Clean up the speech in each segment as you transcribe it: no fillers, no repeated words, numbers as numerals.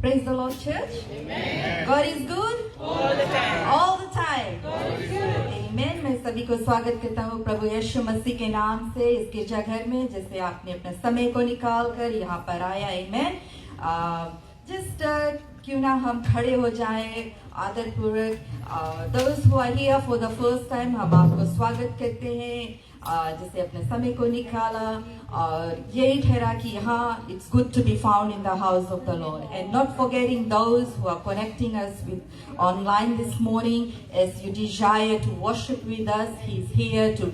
Praise the Lord, church. Amen. God is good all the time. All the time. God is good. Amen. मैं सभी को स्वागत करता हूँ प्रभु यीशु मसीह के नाम से इस गिरजाघर में, जैसे आपने अपने समय को निकाल कर यहाँ पर आया. Amen. Just क्यों ना हम खड़े हो जाएं आदरपूर्वक. Those who are here for the first time, हम आपको स्वागत करते हैं. जैसे अपने समय को निकाला और यही ठहरा कि यहाँ it's good to be found in the house of the Lord, and not forgetting those who are connecting us with online this morning. As you desire to worship with us, He's here to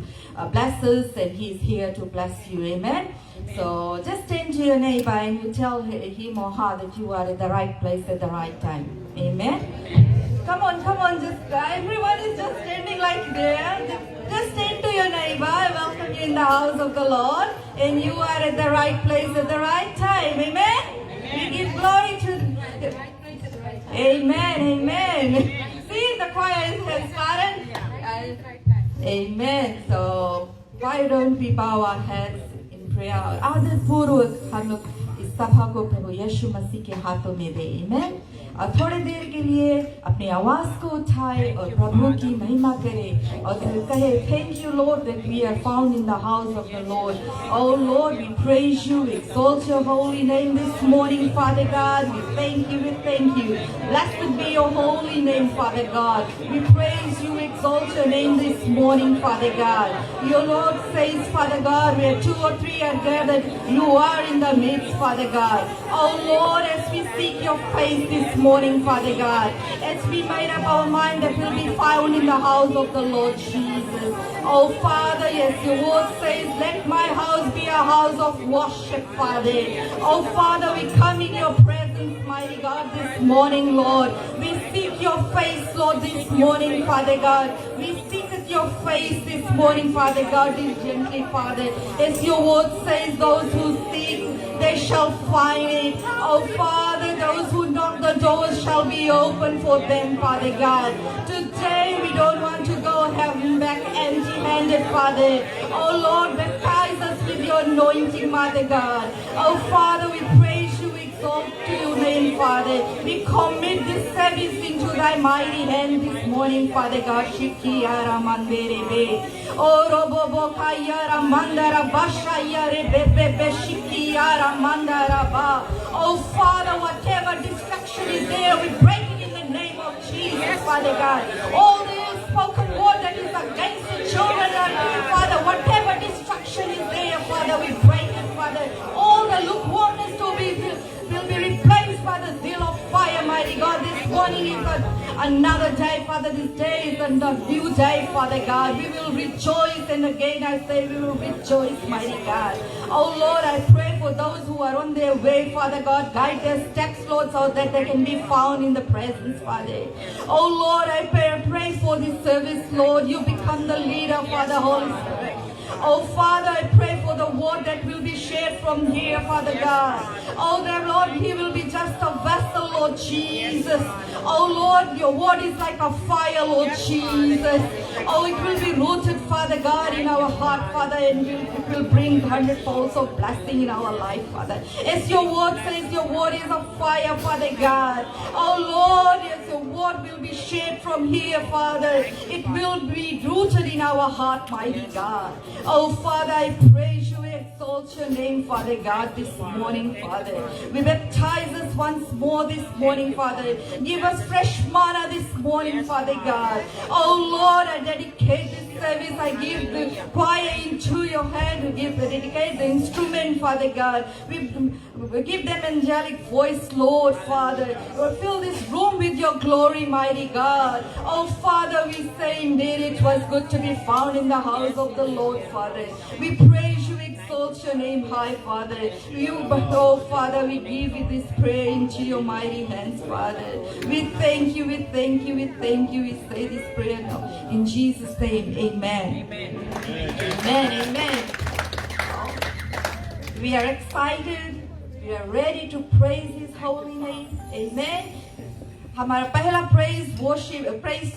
bless us, and He's here to bless you. Amen. So just turn to your neighbor and you tell him or her that you are at the right place at the right time. Amen. Come on, just everyone is just standing like there. Just turn to your neighbor. I welcome you in the house of the Lord, and you are at the right place at the right time. Amen. We give glory to. Amen. Amen. See, the choir has started. Amen. So why don't we bow our heads in prayer? आदरपूर्वक हम लोग इस सभा को प्रभु यीशु मसीह के हाथों में दे. Amen. और थोड़ी देर के लिए अपनी आवाज को उठाए और प्रभु की महिमा करे और कहे, Thank you, Lord, that we are found in the house of the Lord. Oh Lord, we praise you, we exalt your holy name this morning, Father God. We thank you, we thank you. Blessed be your holy name, Father God. We praise you, exalt your name this morning, Father God. Your Lord says, Father God, where 2 or 3 are gathered, you are in the midst, Father God. Oh Lord, as we seek your face this morning, Father God, as we made up our mind that we'll be found in the house of the Lord Jesus. Oh Father, yes, your word says, let my house be a house of worship, Father. Oh Father, we come in your presence, mighty God, this morning, Lord. We seek your face, Lord, this morning, Father God. We seek your face this morning, Father God, diligently, Father. As your word says, those who seek, they shall find it. Oh Father, those who knock, the doors shall be open for them, Father God. Today we don't want to go heaven back empty-handed, Father. Oh Lord, baptize us with your anointing, Father God. Oh Father, we praise you, exalt to your name, Father. We commit this service into thy mighty hand this morning, Father God. Shikiyara manderebe. Oh robobo kayara mandara bashayare bebebe shikiyara mandara ba. Oh Father, whatever distraction is there, we break it in the name of Jesus, Father God. All the spoken word that is against the children, Father, whatever distraction is there, Father, we break it, Father. All the lukewarmness will be replaced by the zeal of fire, mighty God. This morning is another day, Father. This day is a new day, Father God. We will rejoice, and again I say we will rejoice, mighty God. Oh Lord, I pray for those who are on their way, Father God. Guide their steps, Lord, so that they can be found in the presence, Father. Oh Lord, I pray for this service, Lord. You become the leader, Father, Holy Spirit. Oh Father, I pray for the word that will be shared from here, Father God. Oh dear Lord, He will be just a vessel, Lord Jesus. Oh Lord, your word is like a fire, Lord Jesus. Oh, it will be rooted, Father God, in our heart, Father, and it will bring hundredfolds of blessing in our life, Father. As your word says, your word is a fire, Father God. Oh Lord, as your word will be shared from here, Father, it will be rooted in our heart, mighty God. Oh Father, I praise you, exalt your name, Father God, this morning, Father. We baptize us once more this morning, Father. Give us fresh manna this morning, Father God. Oh Lord, I dedicate this service. I give the choir into your hand. Dedicate the instrument, Father God. We give them angelic voice, Lord, Father. Lord, fill this room with your glory, mighty God. Oh Father, we say indeed it was good to be found in the house of the Lord, Father. We praise you, exalt your name high, Father. Oh Father, we give you this prayer into your mighty hands, Father. We thank you, we thank you, we thank you. We say this prayer now in Jesus' name. Amen. Amen. Amen. Amen. We are excited. We are ready to praise His holy name. Amen. हमारा पहला praise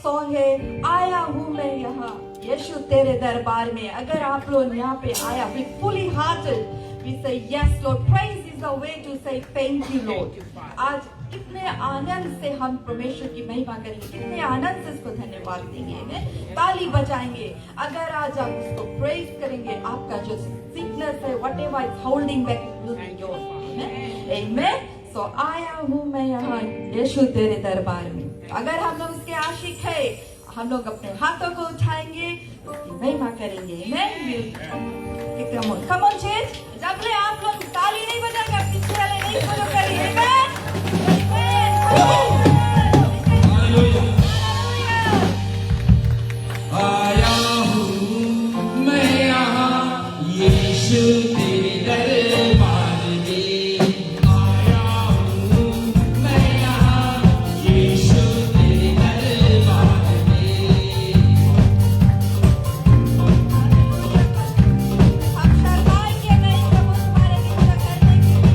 song है, आया हूँ मैं यहाँ यीशु तेरे दरबार में. अगर आप लोग यहाँ पे आया with fully hearted, we say yes, Lord. Praise is a way to say thank you, Lord. आज कितने आनंद से हम परमेश्वर की महिमा करेंगे, कितने आनंद से इसको धन्यवाद देंगे, ताली बजाएंगे। अगर आज आप उसको प्रेज करेंगे, आपका जो सिकनेस है, whatever is holding back, it will be yours. Amen. So आया हूँ मैं यहाँ यीशु तेरे दरबार में। अगर हम लोग उसके आशिक है, हम लोग अपने हाथों को उठाएंगे, उसकी महिमा करेंगे। Amen. Come on, church. जब ले आप लोग ताली नहीं बजाएंगे, आप पीछे वाले नहीं फॉलो करिए। आया हूँ मैं यहाँ यीशु तेरे दरबार में। आया हूँ मैं यहाँ यीशु तेरे दरबार में। हम शर्माएंगे नहीं, प्रभु तुम्हारे गिरजा करने के लिए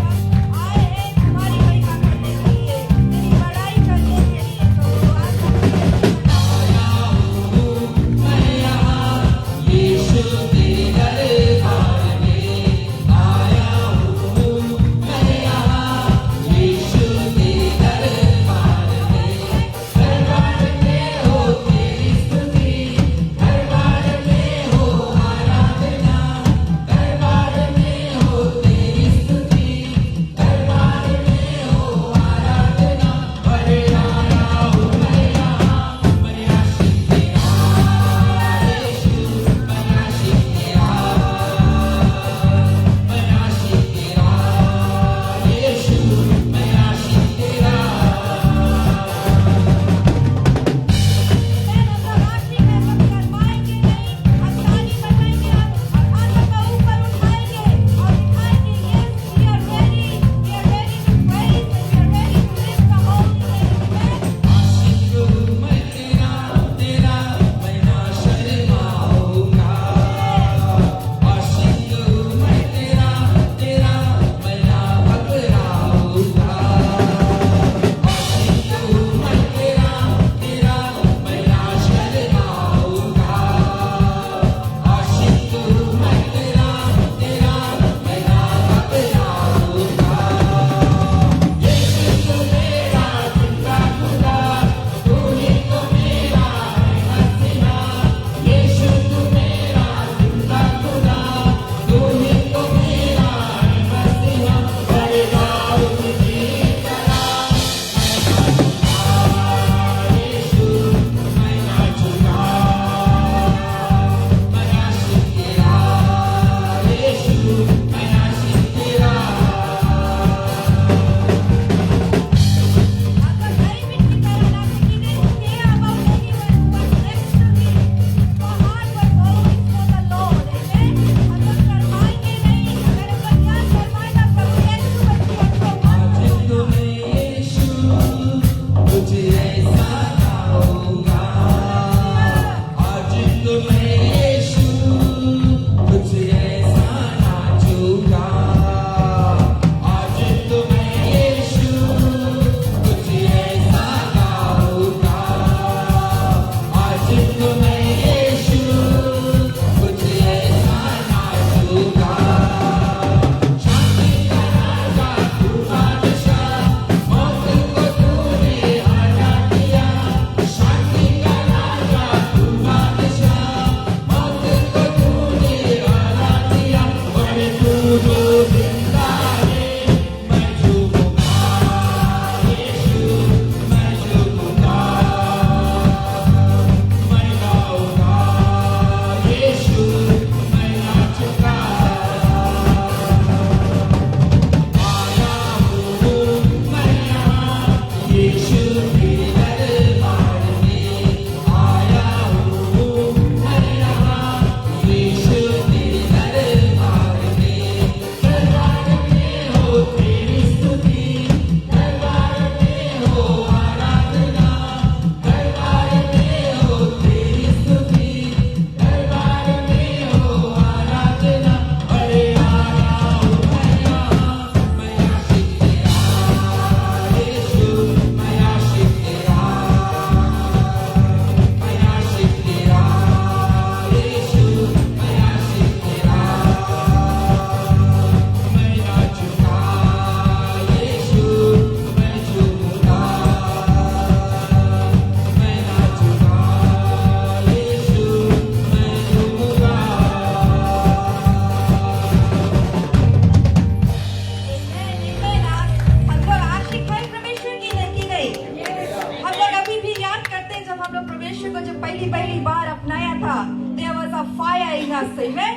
us. Amen.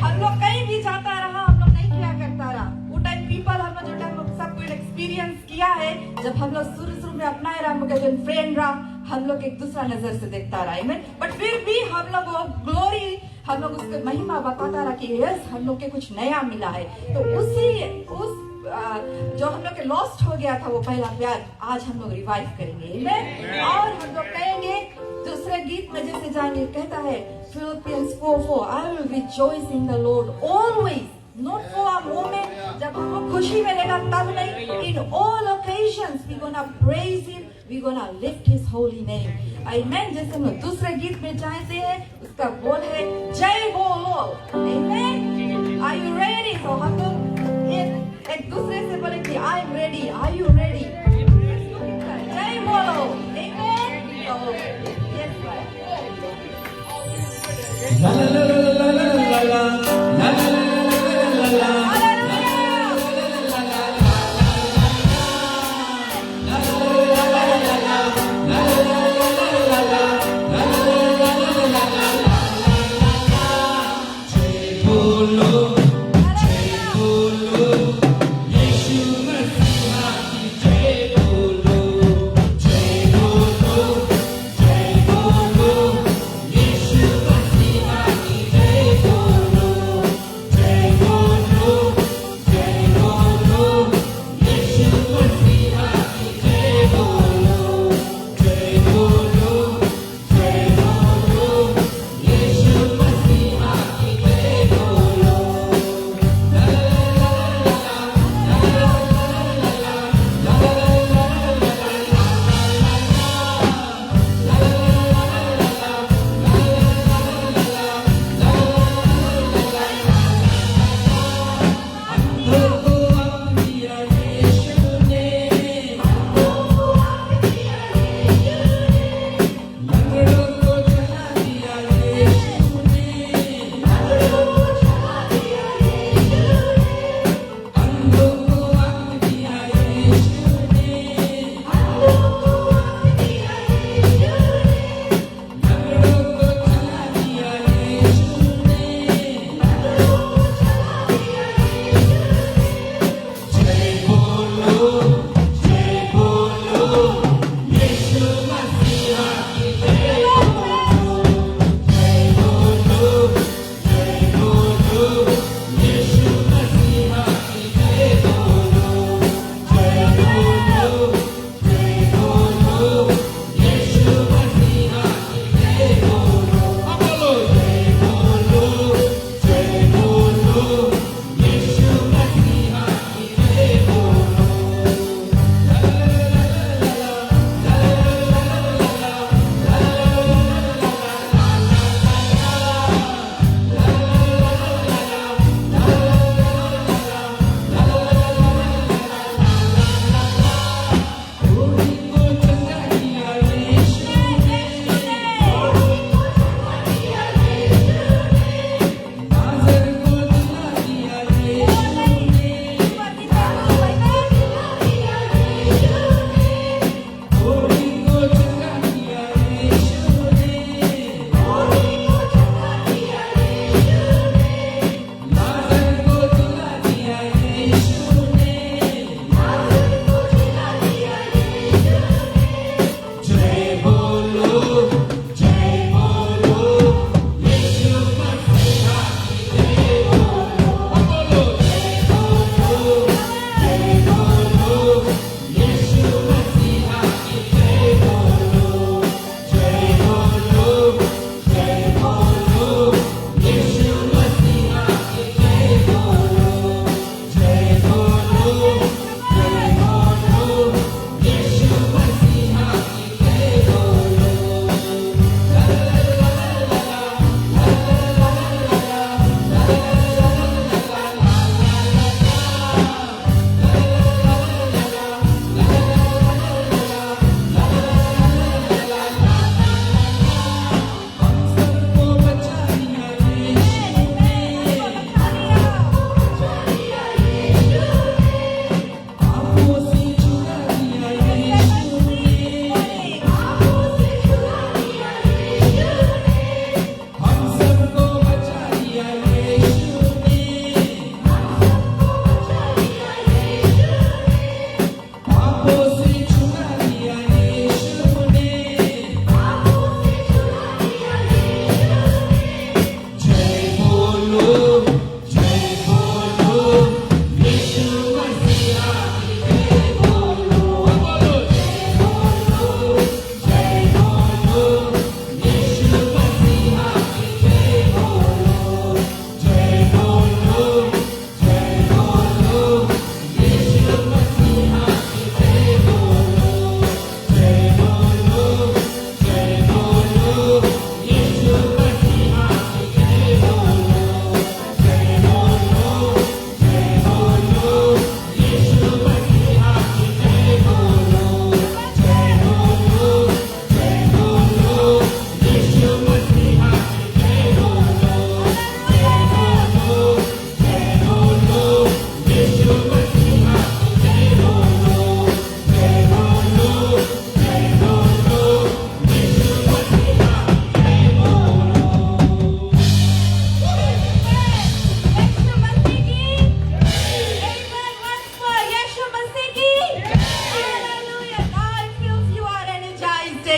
हम लोग कहीं भी जाता रहा, हम लोग नहीं क्या करता रहा। वो टाइम पीपल हम लोग जो टाइम सब कुछ एक्सपीरियंस किया है, जब हम लोग शुरू में अपनाए रहा, हम लोग का जो फ्रेंड रहा, हम लोग एक दूसरा नजर से देखता रहा। Amen. बट फिर भी हम लोग वो ग्लोरी, हम लोग उसके महिमा बताता रहा कि यस हम लोग के कुछ नया मिला है। तो उस जो हम लोग के लॉस्ट हो गया था वो पहला प्यार, आज हम लोग रिवाइव करेंगे। Amen. और हम लोग कहेंगे दूसरे गीत में जैसे जाएंगे, कहता है Philippians 4:4, I will rejoice in the Lord always, not for a moment, जब हमको खुशी मिलेगा तब नहीं, in all occasions we gonna praise Him, we gonna lift His holy name. Amen. जैसे हम लोग दूसरे गीत में जाते हैं, उसका बोल है जय बोलो। Amen. Are you ready? तो हम लोग एक दूसरे से बोलेंगे I am ready. Are you ready? जय बोलो। Amen. तो yes, right. La la la la la la la la la la la la.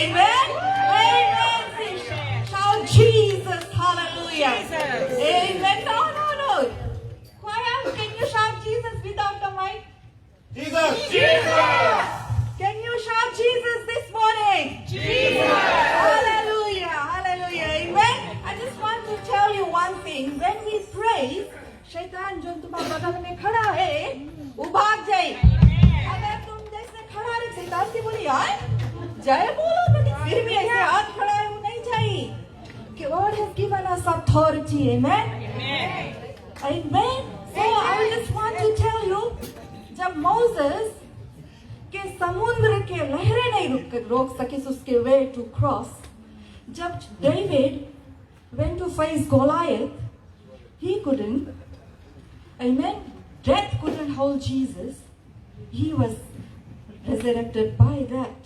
Amen. Amen. Shout Jesus. Hallelujah. Amen. No. Choir, can you shout Jesus without the mic? Jesus! Can you shout Jesus this morning? Hallelujah. Amen. I just want to tell you one thing. When we praise, शैतान जो तुम्हारे बगल में खड़ा है वो भाग जाए. अगर तुम जैसे खड़ा रहे शैतान से बोली यार जय बोलो तो फिर भी ऐसे हाथ खड़ा है वो नहीं चाहिए. God has given us authority. Amen. Amen. So I just want to tell you, जब मोसेस के समुद्र के लहरें नहीं रोक सके उसके वे टू क्रॉस, जब David went to face Goliath, he couldn't. Amen. Death couldn't hold Jesus. He was resurrected by that.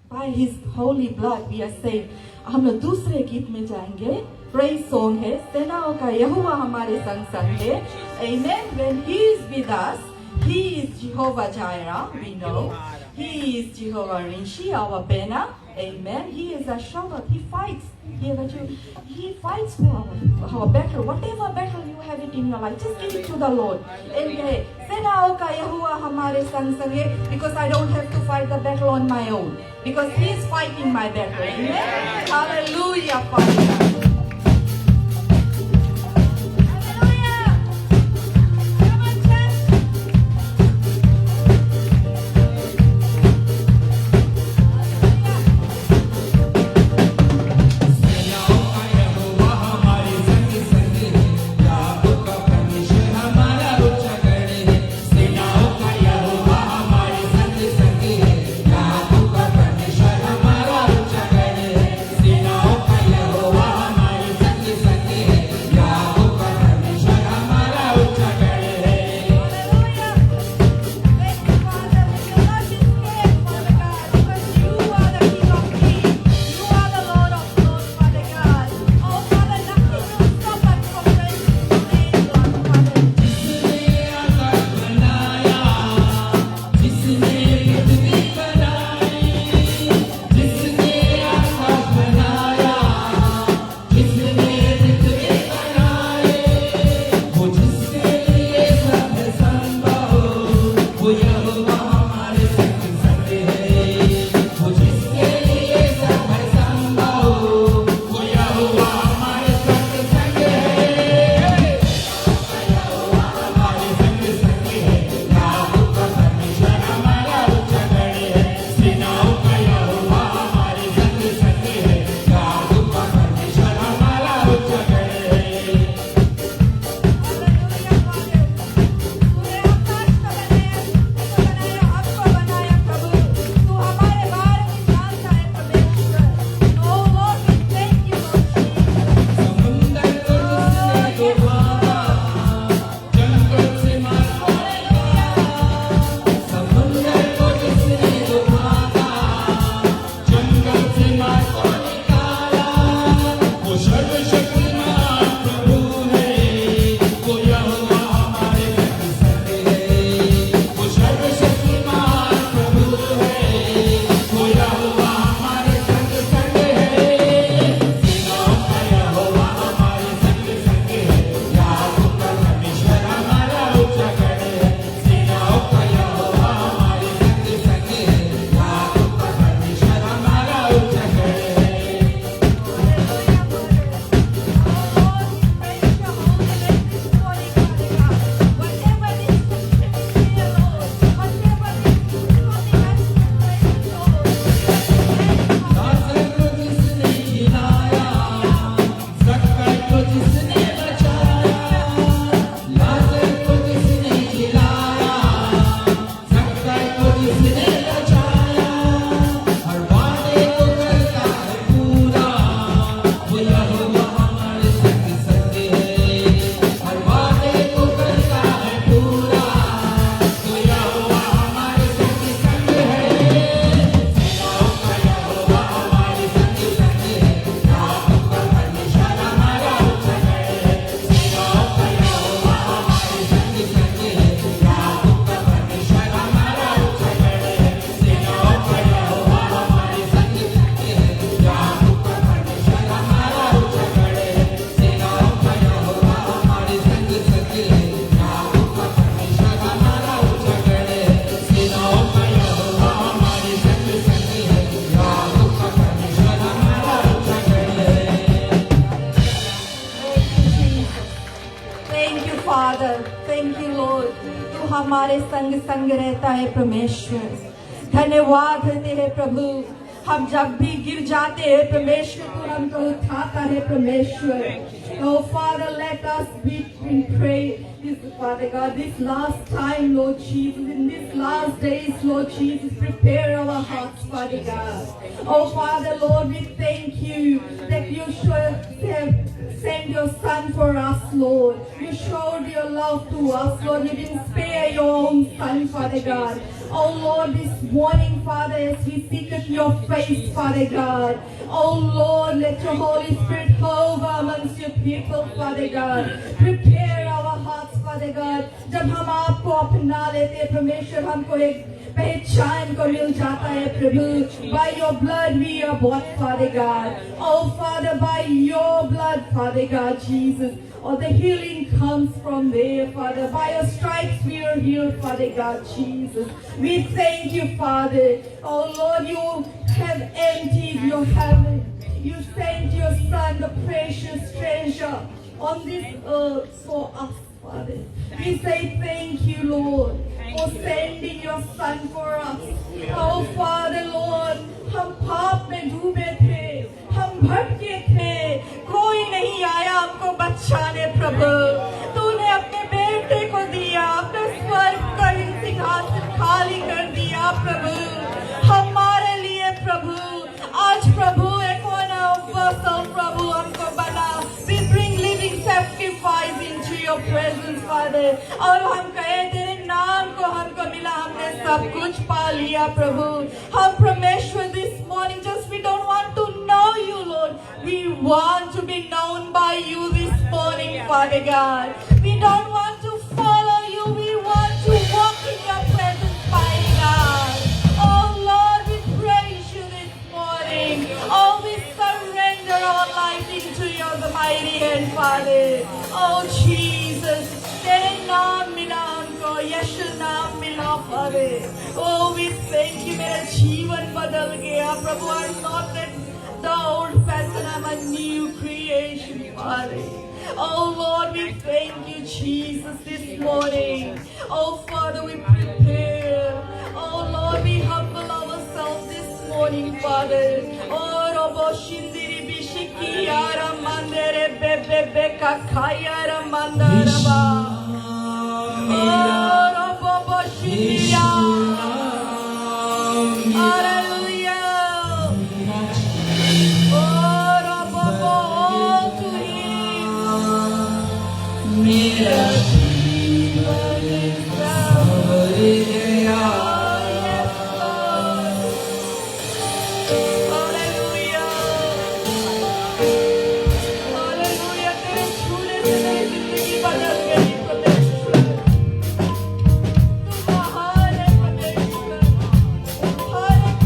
By his holy blood we are saved. हम लोग दूसरे गीत में जाएंगे. Praise song है. सेनाओं का यहोवा हमारे संग संग है. Amen. When he is with us, he is Jehovah Jireh. We know. He is Jehovah Nishi, our banner. Amen. He is a shepherd. He fights. He fights for our battle. Whatever battle you have it in your life, just give it to the Lord. Amen. सेनाओं का यहोवा हमारे संग संग है. Because I don't have to fight the battle on my own. Because He is fighting my battle. Amen. Hallelujah, Father. संग संग रहता है परमेश्वर। धन्यवाद देते हैं प्रभु, हम जब भी गिर जाते हैं परमेश्वर तो हमको उठाता है परमेश्वर। Oh Father, let us be in pray this, Father God, this last time, Lord Jesus, in these last days, Lord Jesus, prepare our hearts, Father God. Oh Father, Lord, we thank you that you should have sent your Son for us, Lord. You showed your love to us, Lord. You didn't spare your own Son, Father God. Oh Lord, this morning, Father, as we seek your face, Father God. Oh Lord, let your Holy Spirit hover amongst your people, Father God. Prepare our hearts, Father God. जब हम आपको अपना लेते हैं परमेश्वर, हमको एक पहचान को मिल जाता है प्रभु। By your blood we are bought, Father God. Oh Father, by your blood, Father God, Jesus. Oh, the healing comes from there, Father. By your stripes we are healed, Father God, Jesus. We thank you, Father. Oh Lord, you have emptied your heaven. You sent your Son, the precious treasure, on this earth for us, Father. We say thank you, Lord, for sending your Son for us. Oh Father, Lord, हम पाप में डूबे थे, हम भटके थे, कोई नहीं आया हमको बचाने प्रभु। तूने अपने बेटे को दिया, अपने स्वर्ग का सिंहासन खाली कर दिया प्रभु हमारे लिए प्रभु। आज प्रभु एक वसल प्रभु हमको बना। We bring living sacrifice into your presence, Father. और हम कहे तेरे नाम को हमको मिला, हमने सब कुछ पा लिया प्रभु। हम परमेश्वर this morning just we don't want to know you, Lord. We want to be known by you this morning, Father God. We don't want to follow you. We want to walk in your presence, Father God. Oh Lord, we praise you this morning. Oh, we surrender our life into your mighty hand, Father. Oh Jesus, तेरे नाम मिला हमको, यीशु नाम मिला Father. Oh, we thank you, मेरा जीवन बदल गया प्रभु। I'm not the old person, I'm a new creation, Father. Oh Lord, we thank you, Jesus, this morning. Oh Father, we prepare. Oh Lord, we humble ourselves this morning, Father. Oh, Robo Shindiri Bishiki Yara Mandere Bebe Beka Kayara Mandaraba. Oh, Robo Shindiri. Hallelujah. Oh, Robo all to Him. मेरा जीवन संवर गया। हर एक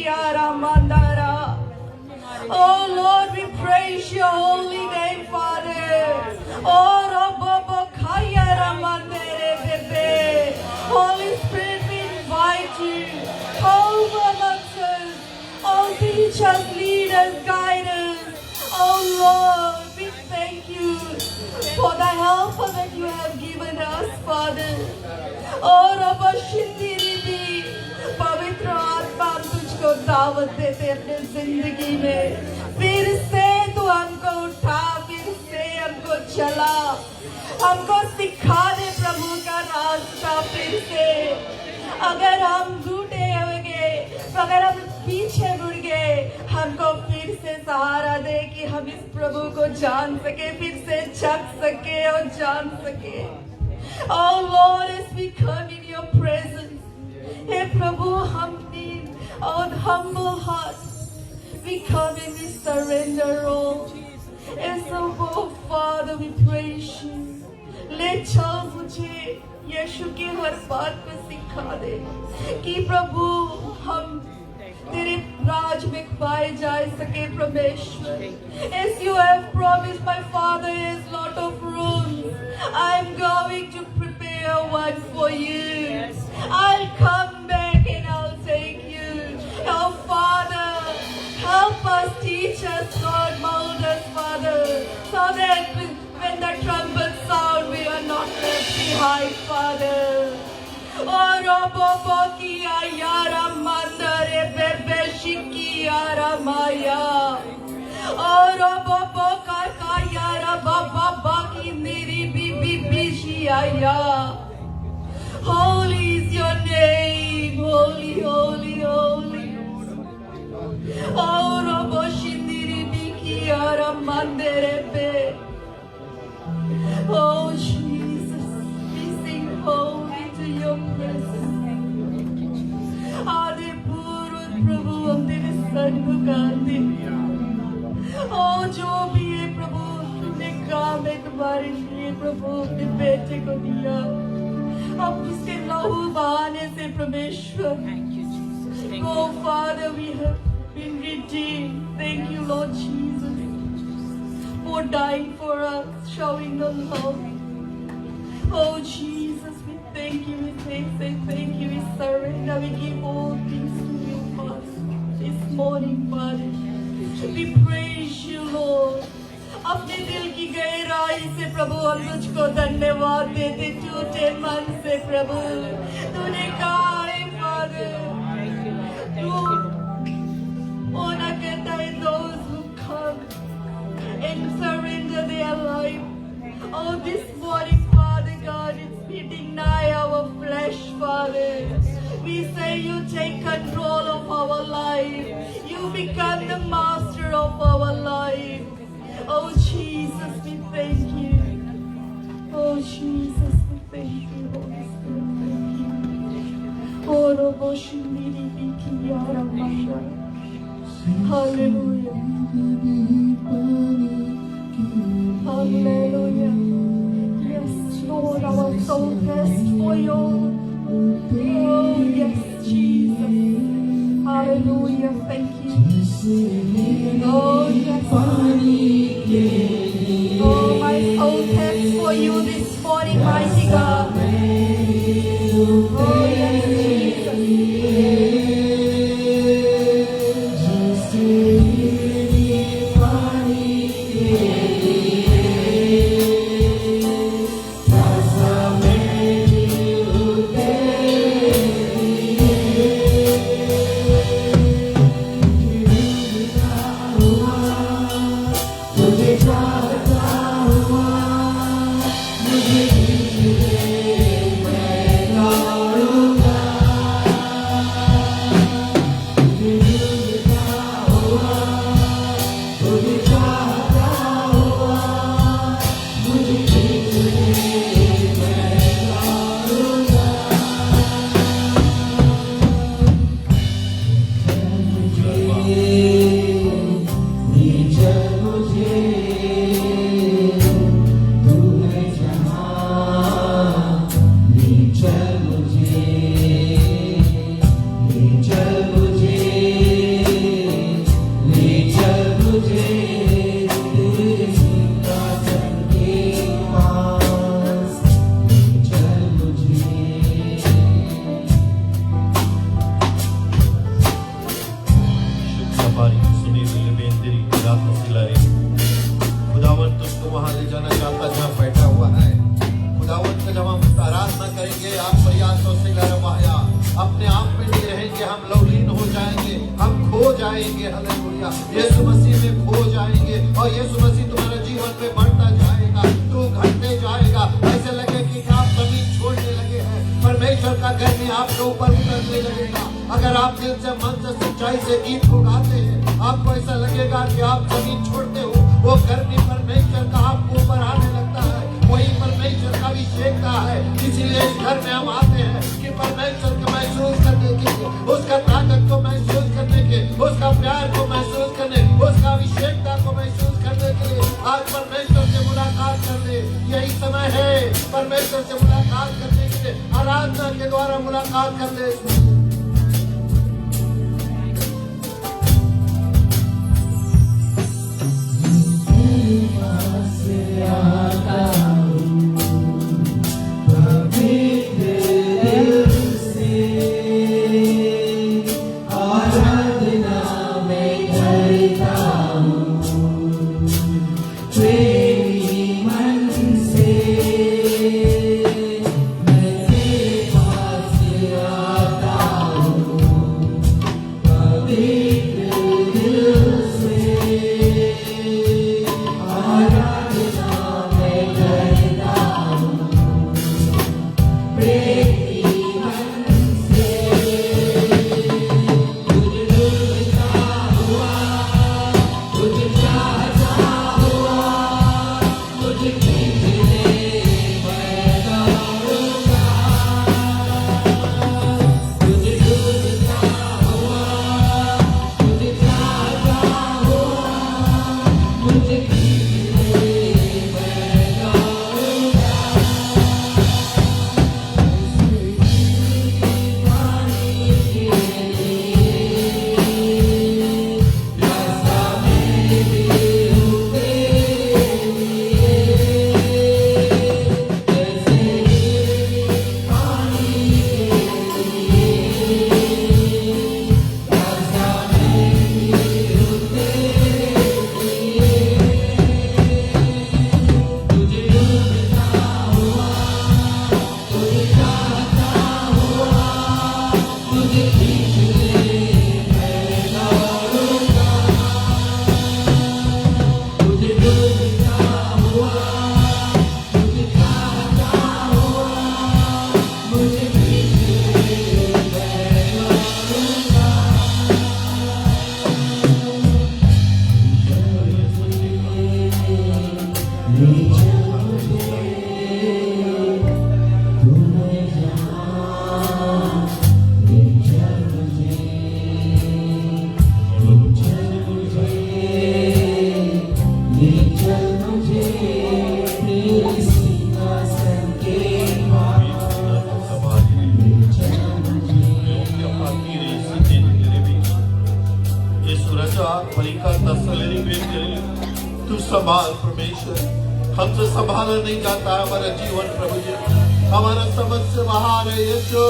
Kiara Mandara. Oh Lord, we praise your holy name, Father. Oh Rabba Kaya Ramandere Bebe. Holy Spirit, we invite you. Come amongst us. Oh, teach us, lead us, guide us. Oh Lord, we thank you for the help that you have given us, Father. Oh Rabba Shindiri Bi. पवित्र आत्मा हम तुझको दावत देते अपने जिंदगी में फिर से तू हमको उठा फिर से हमको चला हमको सिखा दे प्रभु का रास्ता फिर से अगर हम टूटे होंगे अगर हम पीछे मुड़ गए हमको फिर से सहारा दे कि हम इस प्रभु को जान सके फिर से चख सके और जान सके Oh Lord, as we come in your presence Hey Prabhu, हम need our humble hearts. We come and we surrender all. And so, oh Father, we praise you. ले चल मुझे यीशु के हर बात को सिखा दे कि प्रभु हम तेरे राज में पाए जा सके परमेश्वर. As you have promised, my Father is lot of rooms. I am going to prepare one for you. I'll come back and I'll take you. Oh Father, help us, teach us, God, mold us, Father, so that when the trumpet sound, we are not left behind, Father. Oh Rabba Kia Yara Mandare Bebe Shiki Yara Maya. Oh Rabba Kaka Yara Baba Baki Niri Bibi Bishia. Holy is your name, holy, holy, holy. Oh, Rabba Shindiri Biki Yara Mandere Be. Oh, Jesus, we sing holy to your presence. Ade Purva Prabhu, हम तेरे सन्मुख आते हैं. Oh, जो भी है प्रभु, तुमने काम है तुम्हारे लिए प्रभु अपने बेटे को दिया. अब उसके लहू बहाने से परमेश्वर Oh Father, we have been redeemed. Thank you, Lord Jesus, for dying for us, showing the love. Oh Jesus, we thank you, we say thank you, we surrender, we give all things to you, Father, this morning, Father. We praise you, Lord. अपने दिल की गहराई से प्रभु हम तुझको धन्यवाद देते टूटे मन से प्रभु तूने कहा है Father तू honor करता है those who come and surrender their life. Oh, this morning, Father God, it's we deny our flesh, Father. We say you take control of our life. You become the master of our life. Oh Jesus, we thank you. Oh Jesus, we thank you, Holy Spirit. Thank you. Oh, Robo Shindiri Biki Yara Maya. Hallelujah. Hallelujah. Yes, Lord, our soul thirsts for you. Oh, yes, Jesus. Hallelujah. Thank you. Oh, yes. Oh, my soul thirsts for you this morning, mighty God. Oh, yes, जाएंगे। Hallelujah, यीशु मसीह में खो जाएंगे और यीशु मसीह तुम्हारे जीवन में बढ़ता जाएगा, तू घटते जाएगा। ऐसे लगे कि आप जमीन छोड़ने लगे हैं, परमेश्वर का गर्मी आपके ऊपर उतरने लगेगा। अगर आप दिल से, मन से, सच्चाई से गीत को गाते हैं, आपको ऐसा लगेगा कि आप जमीन छोड़ते हो। वो गर्मी परमेश्वर का आपके ऊपर आने लगता है, वही परमेश्वर का अभिषेक है। इसीलिए इस घर में हम आते हैं कि परमेश्वर को महसूस करने के, उसका ताकत को महसूस करने के, उसका प्यार को महसूस करने, उसका अभिषेकता को महसूस करने के लिए आज परमेश्वर से मुलाकात कर ले। यही समय है परमेश्वर से मुलाकात करने के लिए, आराधना के द्वारा मुलाकात कर ले। तू संभाल परमेश्वर, हमसे संभाला नहीं जाता हमारा जीवन प्रभु जी, हमारा समझ से बाहर है यीशु,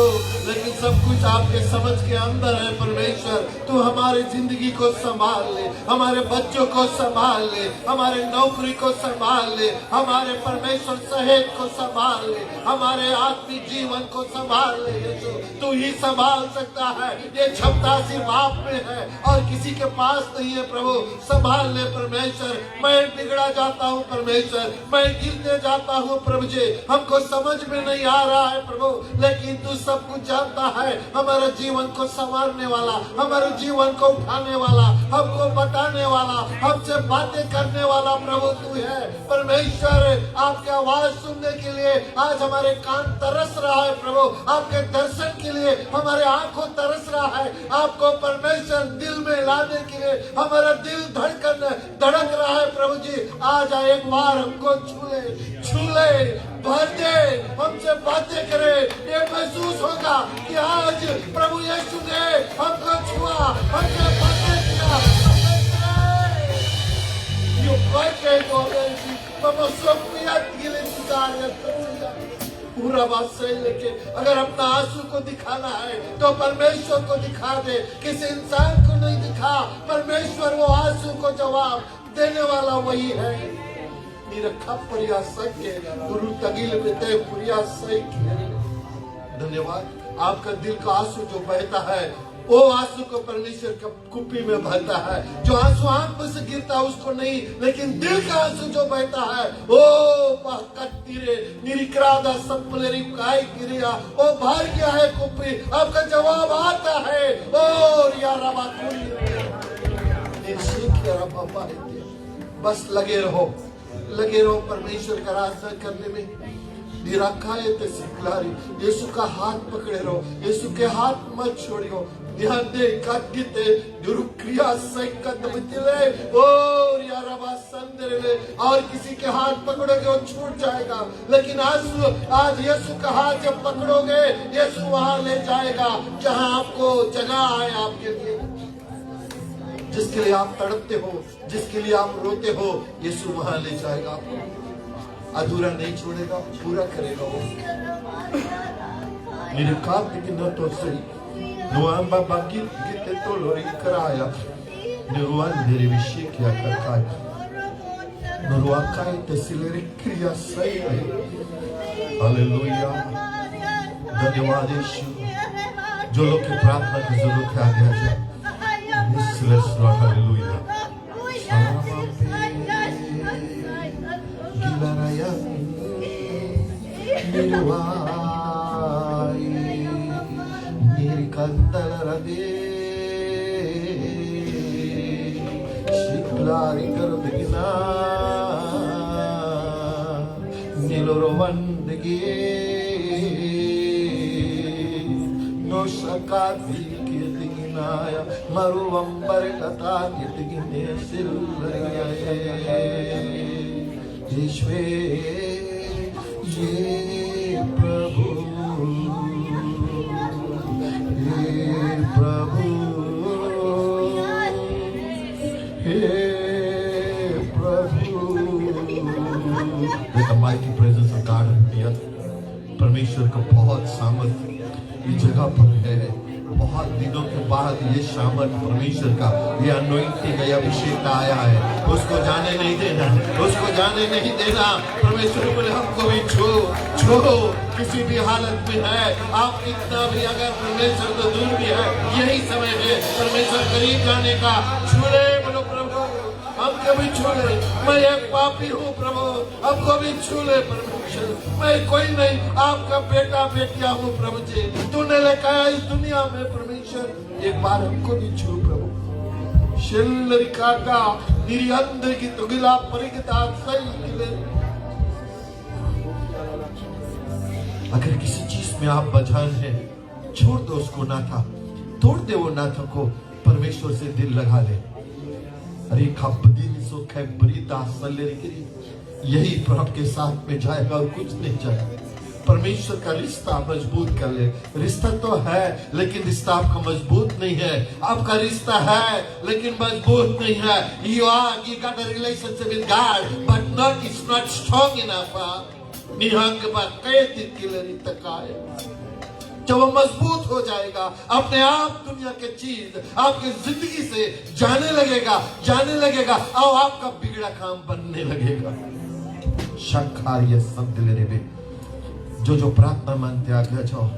लेकिन सब कुछ आपके समझ के अंदर है परमेश्वर। तू हमारी जिंदगी को संभाल ले, हमारे बच्चों को संभाल ले, हमारे नौकरी को संभाल ले, हमारे परमेश्वर सहेत को संभाल ले, हमारे आत्मिक जीवन को संभाल ले यीशु। तू ही संभाल सकता है, ये क्षमता सिर्फ आप में है और किसी के पास नहीं है प्रभु। संभाल ले परमेश्वर, मैं बिगड़ा जाता हूँ परमेश्वर, मैं गिरते जाता हूँ प्रभु जी, हमको समझ में नहीं आ रहा है प्रभु, लेकिन तू सब कुछ जानता है। हमारे जीवन को संवारने वाला, हमारे जीवन को उठाने वाला, हमको बताने वाला, हमसे बातें करने वाला प्रभु तू है परमेश्वर। आपकी आवाज सुनने के लिए आज हमारे कान तरस रहा है प्रभु, आपके दर्शन के लिए हमारे आंखों तरस रहा है, आपको परमेश्वर दिल में लाने के लिए हमारा दिल धड़क रहा है प्रभु जी। आज एक बार हमको छू ले, भर दे, हमसे बातें करे, ये महसूस होगा कि आज प्रभु यीशु ने हमको छुआ, हमसे बातें किया। Io qualche momento, ma soffia di पूरा बात सही लेके अगर अपना आंसू को दिखाना है तो परमेश्वर को दिखा दे, किसी इंसान को नहीं दिखा। परमेश्वर वो आंसू को जवाब देने वाला वही है। निरखा परिया सके गुरु तगिल बिते पुरिया सही। धन्यवाद, आपका दिल का आंसू जो बहता है वो आंसू को परमेश्वर का कुप्पी में भरता है। जो आंसू आंख में से गिरता है उसको नहीं, लेकिन दिल का आंसू जो बहता है ओ कत्तीरे निरिक्रादा सपलेरी काय गिरिया ओ भर गया है कुप्पी। आपका जवाब आता है और यार पापा बस लगे रहो परमेश्वर का रास्ता करने में। निराकायते सिखलारी यीशु का हाथ पकड़े रहो, यीशु के हाथ मत छोड़ियो। ध्यान दे काटिते दुरुक्रिया सैकत मिले और यारबा संदरे और किसी के हाथ पकड़ोगे वो छूट जाएगा, लेकिन आज यीशु का हाथ जब पकड़ोगे यीशु वहां ले जाएगा जहां आपको जगह है आपके लिए। जिसके लिए आप तड़पते हो, जिसके लिए आप रोते हो, यीशु वहां ले जाएगा आपको। अधूरा नहीं छोड़ेगा, पूरा करेगा वो। मेरे कार्तिक न तो सही नुआंबा बाकी किते तो लोरी कराया निरुआन मेरे विषय क्या करता है नुरुआकाय तसिलेरी क्रिया सही है। हालेलुया, धन्यवाद यीशु। जो लोग की प्रार्थना की जरूरत है आगे आ जाए। Hallelujah. Kandalarade Shiklari Karudegina Nilorovandege No Shakati Kirtinaya Maruambar Kata Kirtigine Silaya Yeshwe Ye Prabhu mighty presence of God here. परमेश्वर का बहुत सामर्थ इस जगह पर है। बहुत दिनों के बाद ये सामर्थ परमेश्वर का ये अनॉइंटिंग है, अभिषेक आया है। उसको जाने नहीं देना, उसको जाने नहीं देना। परमेश्वर बोले हमको भी छो किसी भी हालत में है आप, कितना भी अगर परमेश्वर तो दूर भी है, यही समय है परमेश्वर करीब जाने का। छूले बोलो प्रभु, हम कभी छूले। मैं एक पापी हूँ प्रभु, हमको भी छूले परमेश्वर। मैं कोई नहीं, आपका बेटा बेटिया हूँ प्रभु जी। तूने लेकर आया इस दुनिया में परमेश्वर, एक बार हमको भी छू प्रभु। शिल्लरिका का निरियंद की तुगिला परिगता सही किले। अगर किसी चीज में आप बजान है, छोड़ दो उसको नाथा, तोड़ दे वो नाथा को, परमेश्वर से दिल लगा ले। अरे यही प्रभु के साथ में जाएगा और कुछ नहीं जाएगा। परमेश्वर का रिश्ता मजबूत कर ले। रिश्ता तो है लेकिन रिश्ता आपका मजबूत नहीं है। आपका रिश्ता है लेकिन मजबूत नहीं है। You got a relationship with God, but it's not strong enough. जब वो मजबूत हो जाएगा, अपने आप दुनिया के चीज आपकी जिंदगी से जाने लगेगा और आपका बिगड़ा काम बनने लगेगा। शक्कार्य शब्द लेने में जो प्रार्थना मानते आगे जाओ।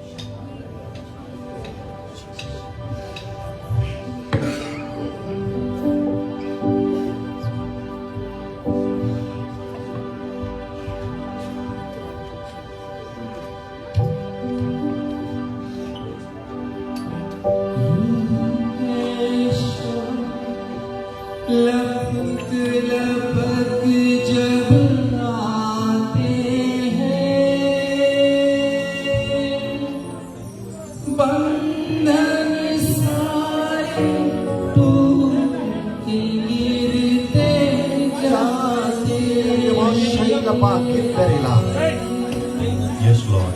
Yes, Lord.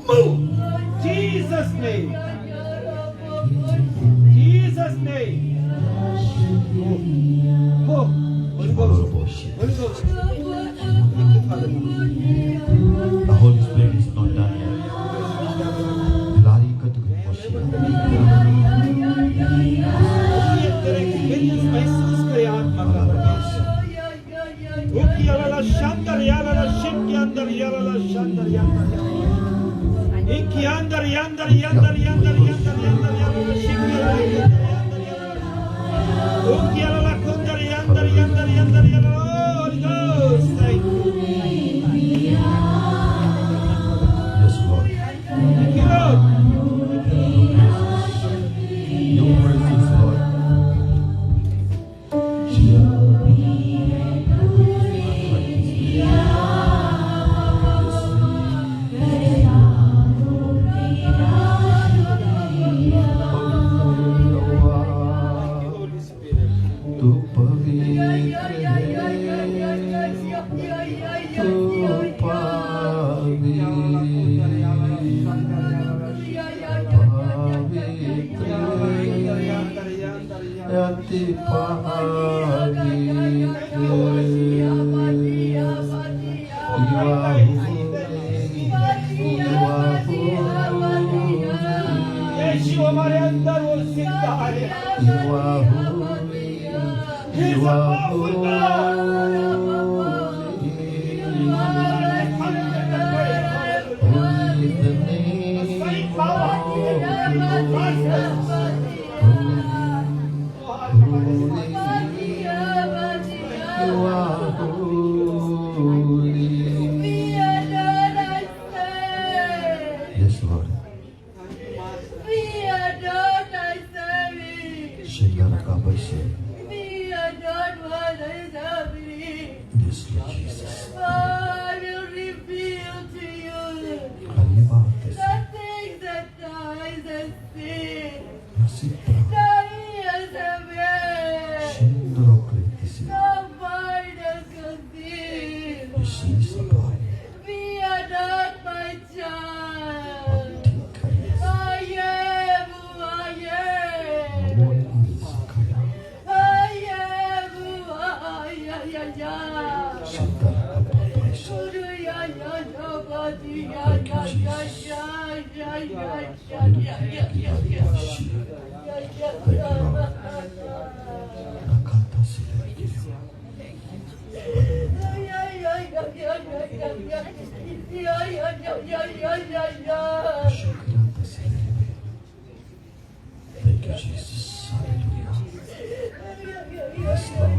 Move! Jesus' name. Jesus' name. Move. Holy Ghost. Holy Ghost. The Holy Spirit is not done yet. Lari ka tu ये तेरे experience महसूस करे आत्मा का प्रकाश। ओकी याला शांतर याला शिव के अंदर याला शांतर याला एक के अंदर याला शिव के अंदर ओकी याला कुंदर याला Holy Ghost thank you Yes, Lord. thank you Lord Your presence, Lord. Holy Spirit Tu pavitra Yati यीशु हमारे अंदर वो जिंदा है Yes, Lord. Shingara Kabashe. Yes, Lord Jesus. I will reveal to you Kaliba. the things that eyes have seen, Nasipra. that ears have heard, Shindro Kritisi. the mind has conceived. Shisabay. We are not my child. Tikayas. I am who I am. What is Kaya? I am who I am. Shindara Kabashe. Nakata Sile. Shukrata Sile. Thank you, Jesus. Hallelujah. Yes, Lord.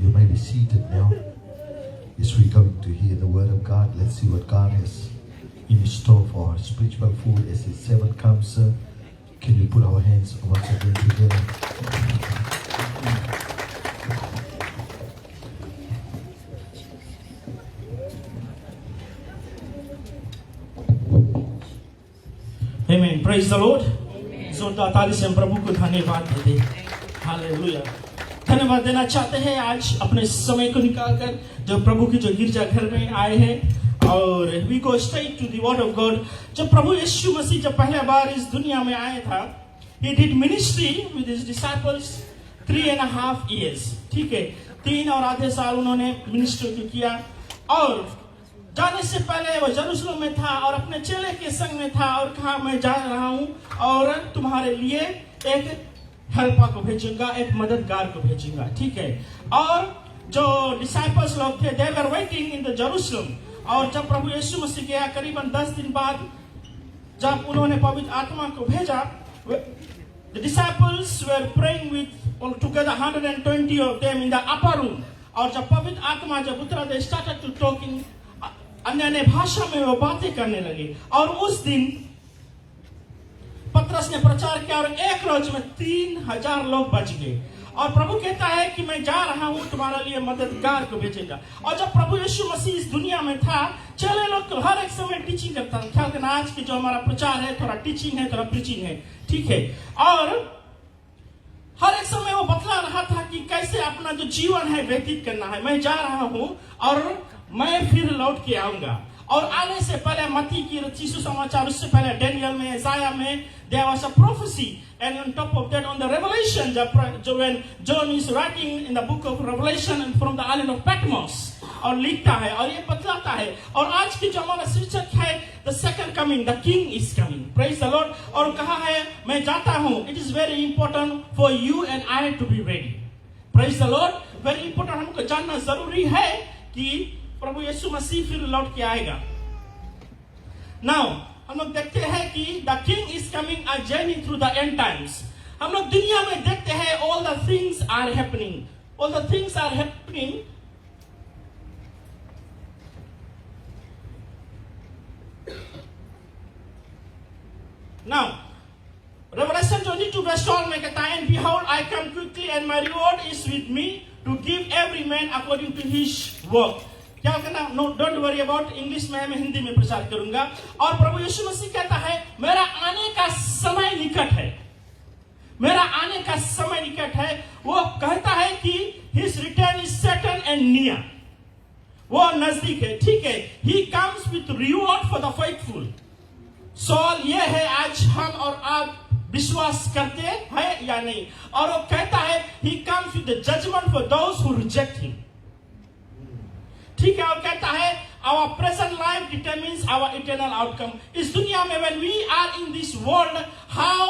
You may be seated now. As we're going to hear the word of God, let's see what God has in store for our spiritual food as His seven comes. Can you put our hands once again together? Amen. Praise the Lord. जोरदार ताली से हम प्रभु को धन्यवाद देते हैं। Hallelujah. धन्यवाद देना चाहते हैं आज अपने समय को निकालकर जो प्रभु की जो गिरजा घर में आए हैं और we go straight to the word of God. जब प्रभु यीशु मसीह जब पहली बार इस दुनिया में आया था, he did ministry with his disciples 3.5 years। ठीक है, 3 और आधे साल उन्होंने मिनिस्ट्री किया और जाने से पहले वो यरूशलेम में था और अपने चेले के संग में था और कहा मैं जा रहा हूँ और तुम्हारे लिए एक हेल्पर को भेजूंगा, एक मददगार को भेजूंगा। ठीक है। और जो डिसाइपल्स लोग थे, they were waiting in the Jerusalem। और जब प्रभु यीशु मसीह के करीबन 10 दिन बाद जब उन्होंने पवित्र आत्मा को भेजा, the disciples were praying with altogether 120 of them in the upper room। और जब पवित्र आत्मा जब उतरा, they started to talking, अन्य भाषा में वो बातें करने लगे। और उस दिन पतरस ने प्रचार किया और एक रोज में 3000 लोग बच गए। और प्रभु कहता है कि मैं जा रहा हूं तुम्हारे लिए मददगार को भेजेगा। और जब प्रभु यीशु मसीह इस दुनिया में था, चले लोग तो हर एक समय टीचिंग करता था। ख्याल करना, आज की जो हमारा प्रचार है थोड़ा टीचिंग है, थोड़ा प्रीचिंग है। ठीक है। और हर एक समय वो बतला रहा था कि कैसे अपना जो जीवन है व्यतीत करना है। मैं जा रहा हूं और मैं फिर लौट के आऊंगा। और आने से पहले मत्ती की रचित सुसमाचार, उससे पहले डैनियल में, इसाया में there was a prophecy, and on top of that on the Revelation, when John is writing in the book of Revelation and from the island of Patmos, और लिखता है और ये बतलाता है। और आज की जो हमारा शीर्षक है the second coming, the king is coming, praise the Lord। और कहा है मैं जाता हूं, it is very important for you and I to be ready, praise the Lord। very important, हमको जानना जरूरी है कि प्रभु यीशु मसीह फिर लौट के आएगा। Now हम लोग देखते हैं कि the king is coming, a journey through the end times। हम लोग दुनिया में देखते हैं all the things are happening, all the things are happening। Now Revelation 22 verse 12 में कहता है, and behold I come quickly and my reward is with me to give every man according to his work। क्या कहना, no don't worry about English में, मैं हिंदी में प्रचार करूंगा। और प्रभु यीशु मसीह कहता है मेरा आने का समय निकट है, मेरा आने का समय निकट है। वो कहता है कि his return is certain and near, वो नजदीक है। ठीक है। He comes with reward for the faithful. सवाल ये है आज हम और आप विश्वास करते हैं या नहीं। और वो कहता है he comes with the judgment for those who reject him. ठीक है। और कहता है our present life determines our eternal outcome। इस दुनिया में when we are in this world, how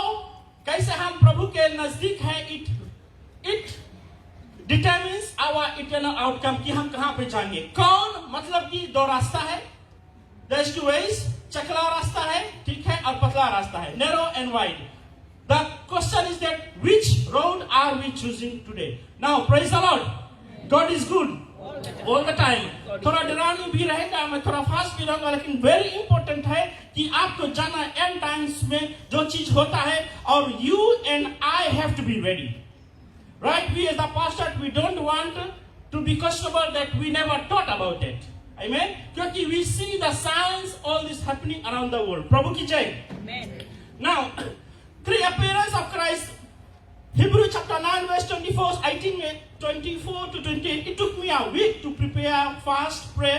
कैसे हम प्रभु के नजदीक हैं, it determines our eternal outcome कि हम कहां पे जाएंगे। कौन, मतलब कि दो रास्ता है, there's two ways, चकला रास्ता है, ठीक है, और पतला रास्ता है, narrow and wide। The question is that which road are we choosing today? Now praise the Lord, God is good all the time। थोड़ा डरानी भी रहेगा, मैं थोड़ा फास्ट भी रहूंगा, लेकिन वेरी इंपॉर्टेंट है कि आपको जाना एंड टाइम्स में जो चीज होता है, और you and I have to be ready, right. We as the pastor we don't want to be questionable that we never thought about it, amen. क्योंकि we see the science all this happening around the world. प्रभु की जय। Now 3 appearances of Christ, Hebrew chapter 9 verse 24 to 28। It took me a week to prepare, fast, pray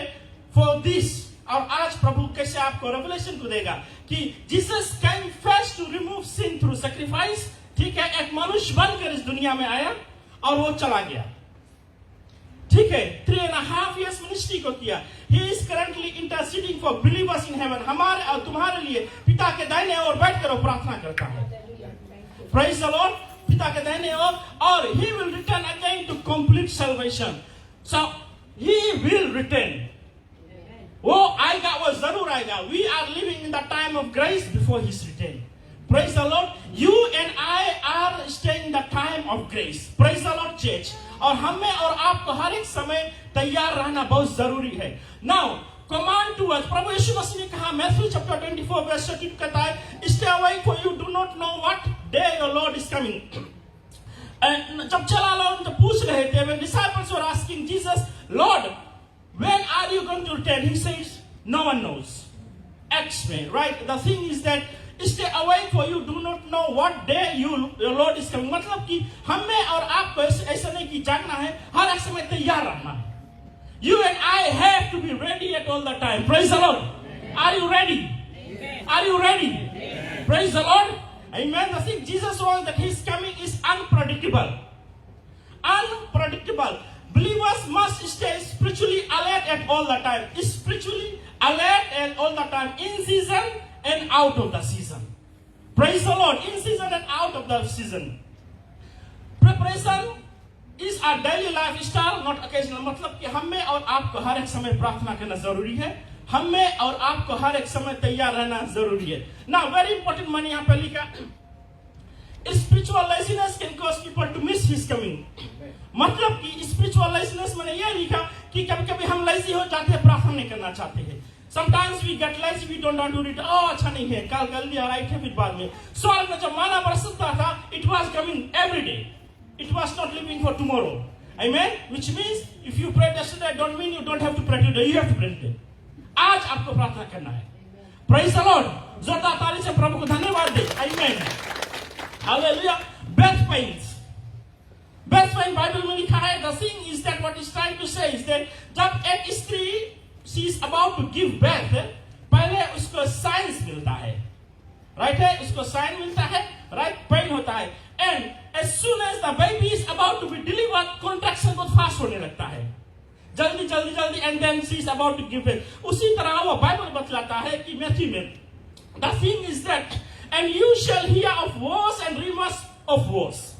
for this। और आज प्रभु कैसे आपको revelation को देगा कि Jesus came first to remove sin through sacrifice। ठीक है। एक मनुष्य बनकर इस दुनिया में आया और वो चला गया। ठीक है। 3.5 years मिनिस्ट्री को किया। He is currently interceding for believers in heaven। हमारे और तुम्हारे लिए पिता के दाहिने ओर बैठकर वो प्रार्थना करता है। Praise the Lord। पिता के दाहिने ओर, और he will return again to complete salvation। So he will return। वो आएगा, वो जरूर आएगा। We are living in the time of grace before his return। Praise the Lord। You and I are staying in the time of grace। Praise the Lord church। और हमें और आपको हर एक समय तैयार रहना बहुत जरूरी है। Now command to us, प्रभु यीशु मसीह ने कहा, मैथ्यू चैप्टर 24 वर्स 13 कहता है, stay awake for you do not know what day your Lord is coming। जब चला लोग तो पूछ रहे थे, when disciples were asking Jesus, Lord, when are you going to return? He says, no one knows, X may, right? The thing is that stay awake for you do not know what day your Lord is coming। मतलब कि हमें और आपको ऐसा नहीं कि जागना है, हर एक समय तैयार रहना है। You and I have to be ready at all the time। Praise the Lord। Are you ready? Are you ready? Praise the Lord। Amen। The thing Jesus wants that his coming is unpredictable। Unpredictable। believers must stay spiritually alert at all the time. Spiritually alert at all the time, in season and out of the season. Praise the Lord, in season and out of the season. Preparation is our daily lifestyle, not occasional. मतलब कि हमें और आपको हर एक समय प्रार्थना करना जरूरी है. हमें और आपको हर एक समय तैयार रहना जरूरी है. Now, very important माने यहाँ पे लिखा, spiritual laziness can cause people to miss His coming. मतलब कि spiritual laziness मैंने ये लिखा कि कभी-कभी हम lazy हो जाते हैं, प्रार्थना नहीं करना चाहते हैं. Sometimes we get lazy, we don't want to read. Oh, अच्छा नहीं है, कल कर लिया, राइट है, फिर बाद में. स्वर्ग में जब माना बरसता था, it was coming every day. It was not living for tomorrow. Amen? Which means if you prayed yesterday, don't mean you don't have to pray today. You have to pray today. आज आपको प्रार्थना करना है. Praise the Lord. जोरदार ताली से प्रभु को धन्यवाद दे. Amen. Hallelujah. Birth pains. Birth pain Bible में लिखा है. The thing is that what is trying to say is that जब एक स्त्री she is about to give birth, पहले उसको साइंस मिलता है. Right है? उसको साइन मिलता है. Right? Pain होता है. And as soon as the baby is about to be delivered, contraction बहुत fast होने लगता है. जल्दी and then she is about to give birth. उसी तरह वो बाइबल बतलाता है कि मैथ्यू में, the thing is that and you shall hear of wars and rumors of wars.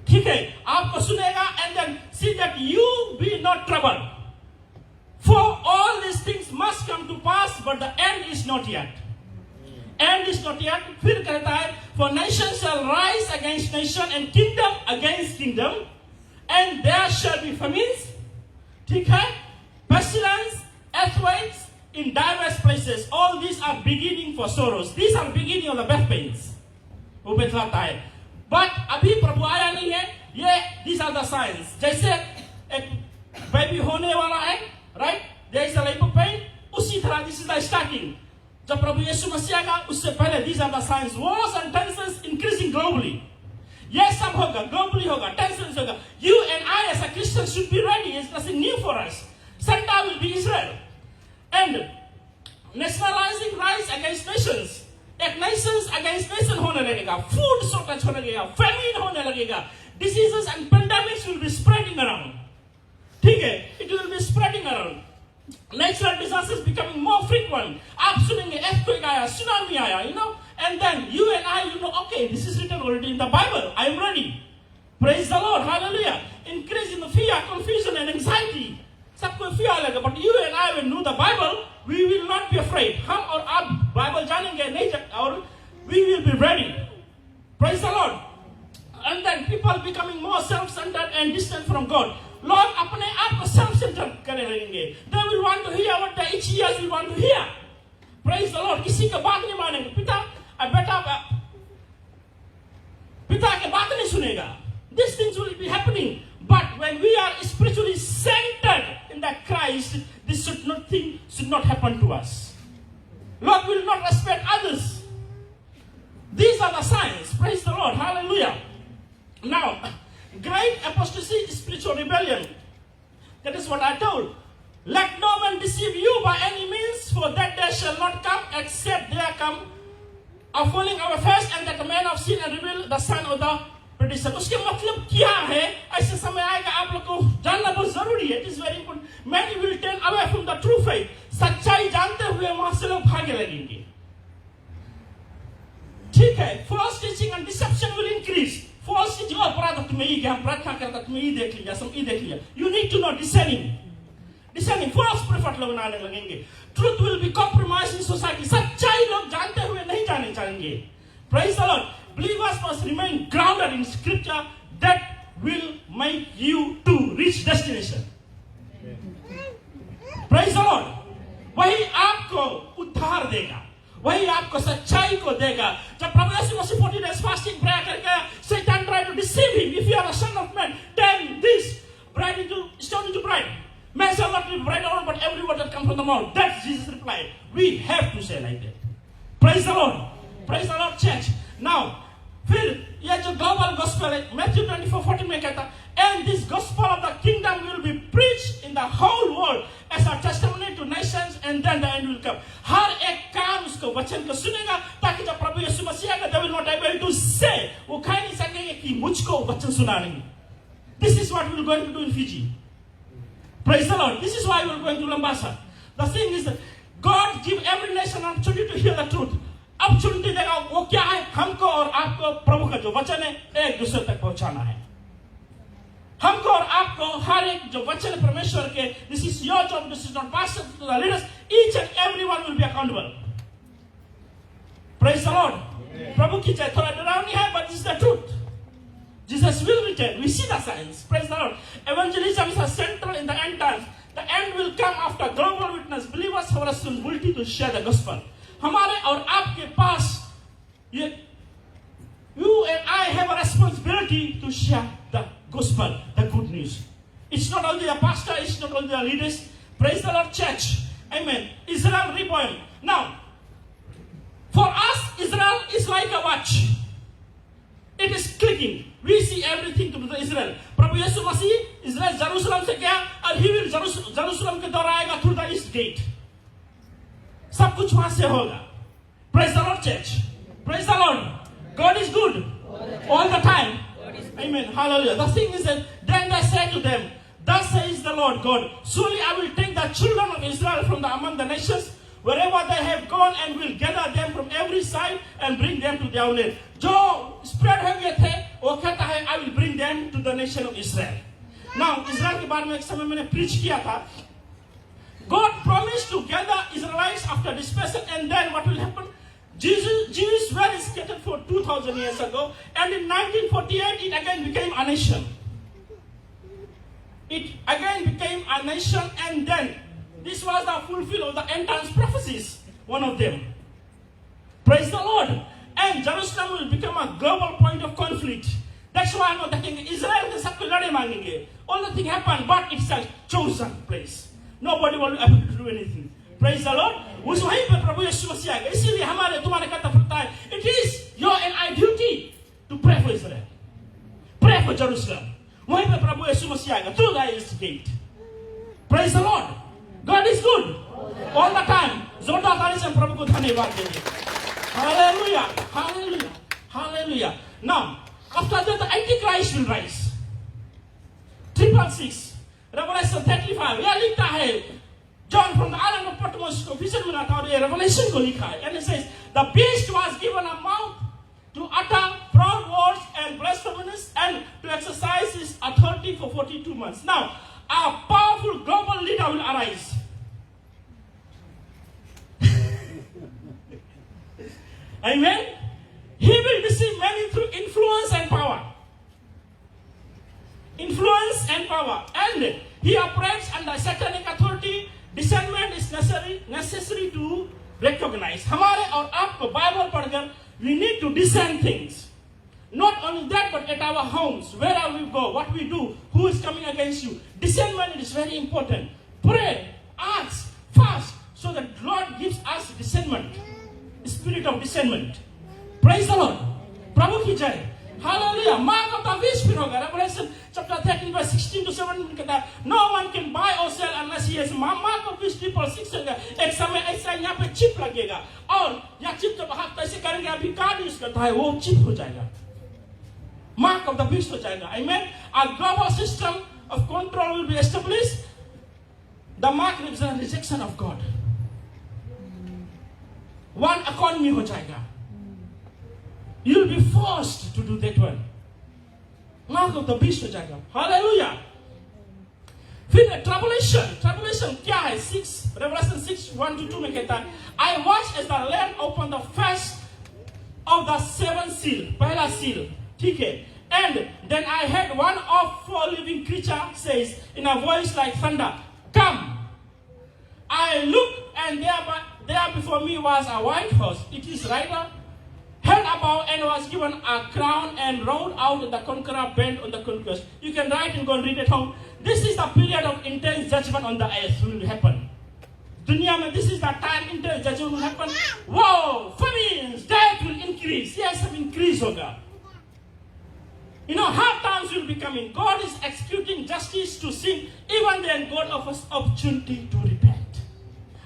ठीक है, आपको सुनेगा and then see that you be not troubled. For all these things must come to pass, but the end is not yet. End is not yet. फिर कहता है, for nation shall rise against nation and kingdom against kingdom, and there shall be famines. ठीक है? Pestilence, earthquakes in diverse places. All these are beginning for sorrows. These are beginning of the birth pains. वो बतलाता है. But अभी प्रभु आया नहीं है. ये these are the signs. जैसे एक बेबी होने वाला है, right? There is a labor pain. उसी तरह this is the starting. जब प्रभु यीशु मसीह का उससे पहले these are the signs. Wars and tensions increasing globally. ये सब होगा, globally होगा, tensions होगा. You and I as a Christian should be ready. It's nothing new for us. Center will be Israel. And nationalizing rise against nations. एक nations against nation होने लगेगा. Food shortage होने लगेगा. Famine होने लगेगा. Diseases and pandemics will be spreading around. ठीक है? It will be spreading around. Natural disasters becoming more frequent. आप सुनेंगे earthquake आया, tsunami आया, you know, and then you and I, you know, okay, this is written already in the Bible. I am ready. Praise the Lord, hallelujah. Increase in the fear, confusion, and anxiety. सबको fear लगेगा, but you and I, when know the Bible, we will not be afraid. हम और आप Bible जानेंगे नहीं, और we will be ready. Praise the Lord. And then people becoming more self-centered and distant from God. लोग अपने आप को self-centered करने लगेंगे. They will want to hear what the itchy ears will want to hear. Praise the Lord. किसी का बात नहीं मानेंगे. पिता के बात नहीं सुनेगा. These things will be happening. But when we are spiritually centered in that Christ, this should not happen to us. Lord will not respect others. These are the signs. Praise the Lord. Hallelujah. Now, great apostasy, spiritual rebellion. That is what I told. Let no man deceive you by any means, for that day shall not come except there come a falling of a face, and that the man of sin and reveal the son of the perdition. उसके मतलब क्या है? ऐसे समय आएगा, आप लोग को जानना बहुत जरूरी है. It is very important. Many will turn away from the true faith. सच्चाई जानते हुए वहां से लोग भागे लगेंगे. ठीक है? False teaching and deception will increase. False teaching और अपराध तुम्हें ये क्या प्रार्थना करता तुम्हें ये देख लिया, सब ये देख लिया. You need to know discerning. False prophet लोग आने लगेंगे. Truth will be compromised in society. सच्चाई लोग जानते हुए नहीं जाने चाहेंगे. Praise the Lord. Believers must remain grounded in Scripture. That will make you to reach destination. Praise the Lord. वही आपको उद्धार देगा. वही आपको सच्चाई को देगा. जब प्रभु यीशु मसीह 40 days fasting prayer करके Satan tried to deceive him. If you are a son of man, turn this bread into stone into bread. Man shall not live bread alone, but every word that comes from the mouth. That's Jesus replied. We have to say like that. Praise the Lord. Praise the Lord, church. Now, फिर ये जो global gospel है, Matthew 24:14 में कहता, and this gospel of the kingdom will be preached in the whole world as a testimony to nations, and then the end will come. हर एक काम उसको वचन को सुनेगा, ताकि जब प्रभु यीशु मसीह आएगा, they will not able to say, वो कह नहीं सकेंगे कि मुझको वचन सुना नहीं. This is what we're going to do in Fiji. Praise the Lord. This is why we're going to Lambasa. The thing is that God give every nation an opportunity to hear the truth. Opportunity देगा वो क्या है? हमको और आपको प्रभु का जो वचन है एक दूसरे तक पहुंचाना है. हमको और आपको हर एक जो वचन परमेश्वर के, this is your job, this is not pastor to the leaders. Each and everyone will be accountable. Praise the Lord. प्रभु की जय. थोड़ा डरावनी है, but this is the truth. Jesus will return. We see the signs. Praise the Lord. Evangelism is central in the end times. The end will come after global witness. Believers have a responsibility to share the gospel. हमारे और आपके पास ये, you and I have a responsibility to share the gospel, the good news. It's not only the pastor, it's not only the leaders. Praise the Lord, church. Amen. Israel reborn. Now, for us, Israel is like a watch. It is clicking. We see everything to the Israel. प्रभु यीशु मसीह Israel Jerusalem से गया और he will Jerusalem के द्वारा आएगा through the east gate. सब कुछ वहां से होगा. Praise the Lord, church. Praise the Lord. God is good all the time. Amen. Hallelujah. The thing is that then they said to them, thus says the Lord God, surely I will take the children of Israel from among the nations, wherever they have gone, and will gather them from every side and bring them to their land. जो spread हो गए थे, वो कहता है, I will bring them to the nation of Israel. Now, Israel के बारे में एक समय मैंने preach किया था. God promised to gather Israelites after dispersion, and then what will happen? Jews were scattered for 2,000 years ago, and in 1948 it again became a nation. It again became a nation, and then this was the fulfillment of the end times prophecies, one of them. Praise the Lord. And Jerusalem will become a global point of conflict. That's why I'm not thinking Israel के सबको लड़े मांगेंगे. All the thing happened, but it's a chosen place. Nobody will be able to do anything. Praise the Lord. उस वहीं पे प्रभु यीशु मसीह आएगा. इसीलिए हमारे तुम्हारे कर्ता फरता है. It is your and I duty to pray for Israel. Pray for Jerusalem. वहीं पे प्रभु यीशु मसीह आएगा through the east gate. Praise the Lord. God is good all the time. जोरदार ताली से हम प्रभु को धन्यवाद देंगे. Hallelujah. Hallelujah. Hallelujah. Now, after that, the Antichrist will rise. 666. Revelation 35. यह लिखता है, John from the island of Patmos को vision में आता है और ये Revelation को लिखा है. And it says, the beast was given a mouth to utter proud words and blasphemies and to exercise his authority for 42 months. Now, a powerful global leader will arise. Amen. He will deceive many through influence and power. Influence and power. And he operates under satanic authority. Discernment is necessary to recognize. हमारे और आपको Bible पढ़कर we need to discern things. Not only that, but at our homes, wherever we go, what we do, who is coming against you. Discernment is very important. Pray, ask, fast, so that Lord gives us discernment. Spirit of discernment. Praise the Lord. प्रभु की जय. Hallelujah. Mark of the beast फिर होगा. Revelation chapter 13 verse 16 to 17 कहता है, no one can buy or sell unless he has mark of beast 3.6 होगा. एक समय ऐसा यहाँ पे चिप लगेगा और यह चिप जब हाथ ऐसे करेंगे अभी कार्ड यूज करता है वो चिप हो जाएगा. Mark of the beast हो जाएगा. Amen. A global system of control will be established. The mark represents rejection of God. One economy हो जाएगा. You'll be forced to do that one. Mark of the beast हो जाएगा. Hallelujah. फिर tribulation क्या है? 6 Revelation 6:1-2 में कहता है, I watched as the Lamb opened the first of the 7 seal, पहला seal, ठीक है? And then I heard one of 4 living creatures says in a voice like thunder, come. I looked, and there before me was a white horse. It is rider held above and was given a crown and rode out the conqueror bent on the conquest. You can write and go and read at home. This is the period of intense judgment on the earth will happen. दुनिया में this is the time intense judgment will happen. Wow, famines, death will increase. Yes, some increase होगा. You know, hard times will be coming. God is executing justice to sin. Even then, God offers opportunity to repent.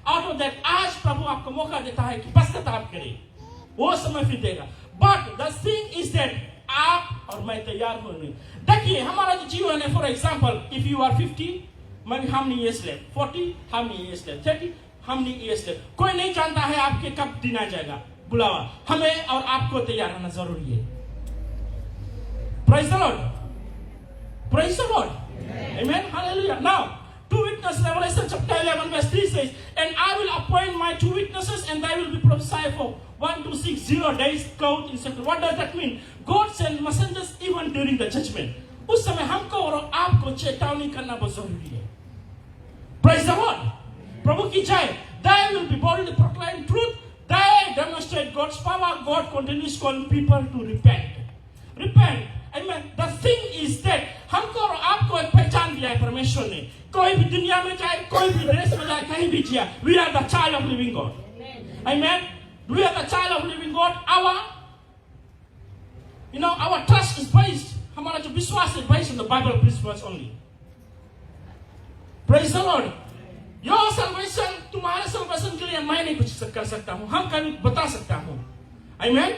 Out of that, आज प्रभु आपको मौका देता है कि पश्चाताप करें. वो समय फिर देगा. But the thing is that आप और मैं तैयार होने। देखिए हमारा जो जीवन है, for example if you are 50, मैं how many years left? 40, how many years left? 30, how many years left? कोई नहीं जानता है आपके कब दिन आ जाएगा बुलावा। हमें और आपको तैयार रहना जरूरी है। Praise the Lord. Praise the Lord. Amen. Hallelujah. Now, two witnesses, Revelation chapter 11 verse 3 says, and I will appoint my 2 witnesses and they will be prophesy for 1 to 60 days clothed in sackcloth. What does that mean? God sent messengers even during the judgment. उस समय हमको और आपको चेतावनी करना बहुत जरूरी है। Praise the Lord. प्रभु की जय। They will be boldly proclaim truth. They demonstrate God's power. God continues calling people to repent. Repent. Amen. The thing is that हमको और आपको एक पहचान दिया है परमेश्वर ने। कोई भी दुनिया में जाए, कोई भी देश में जाए, कहीं भी जाए, we are the child of living God. Amen. We are the child of living God. Our trust is based. हमारा जो विश्वास है based on the Bible principles only. Praise the Lord. Your salvation, तुम्हारे salvation के लिए मैं नहीं कुछ कर सकता हूँ, हम कभी बता सकता हूँ। Amen.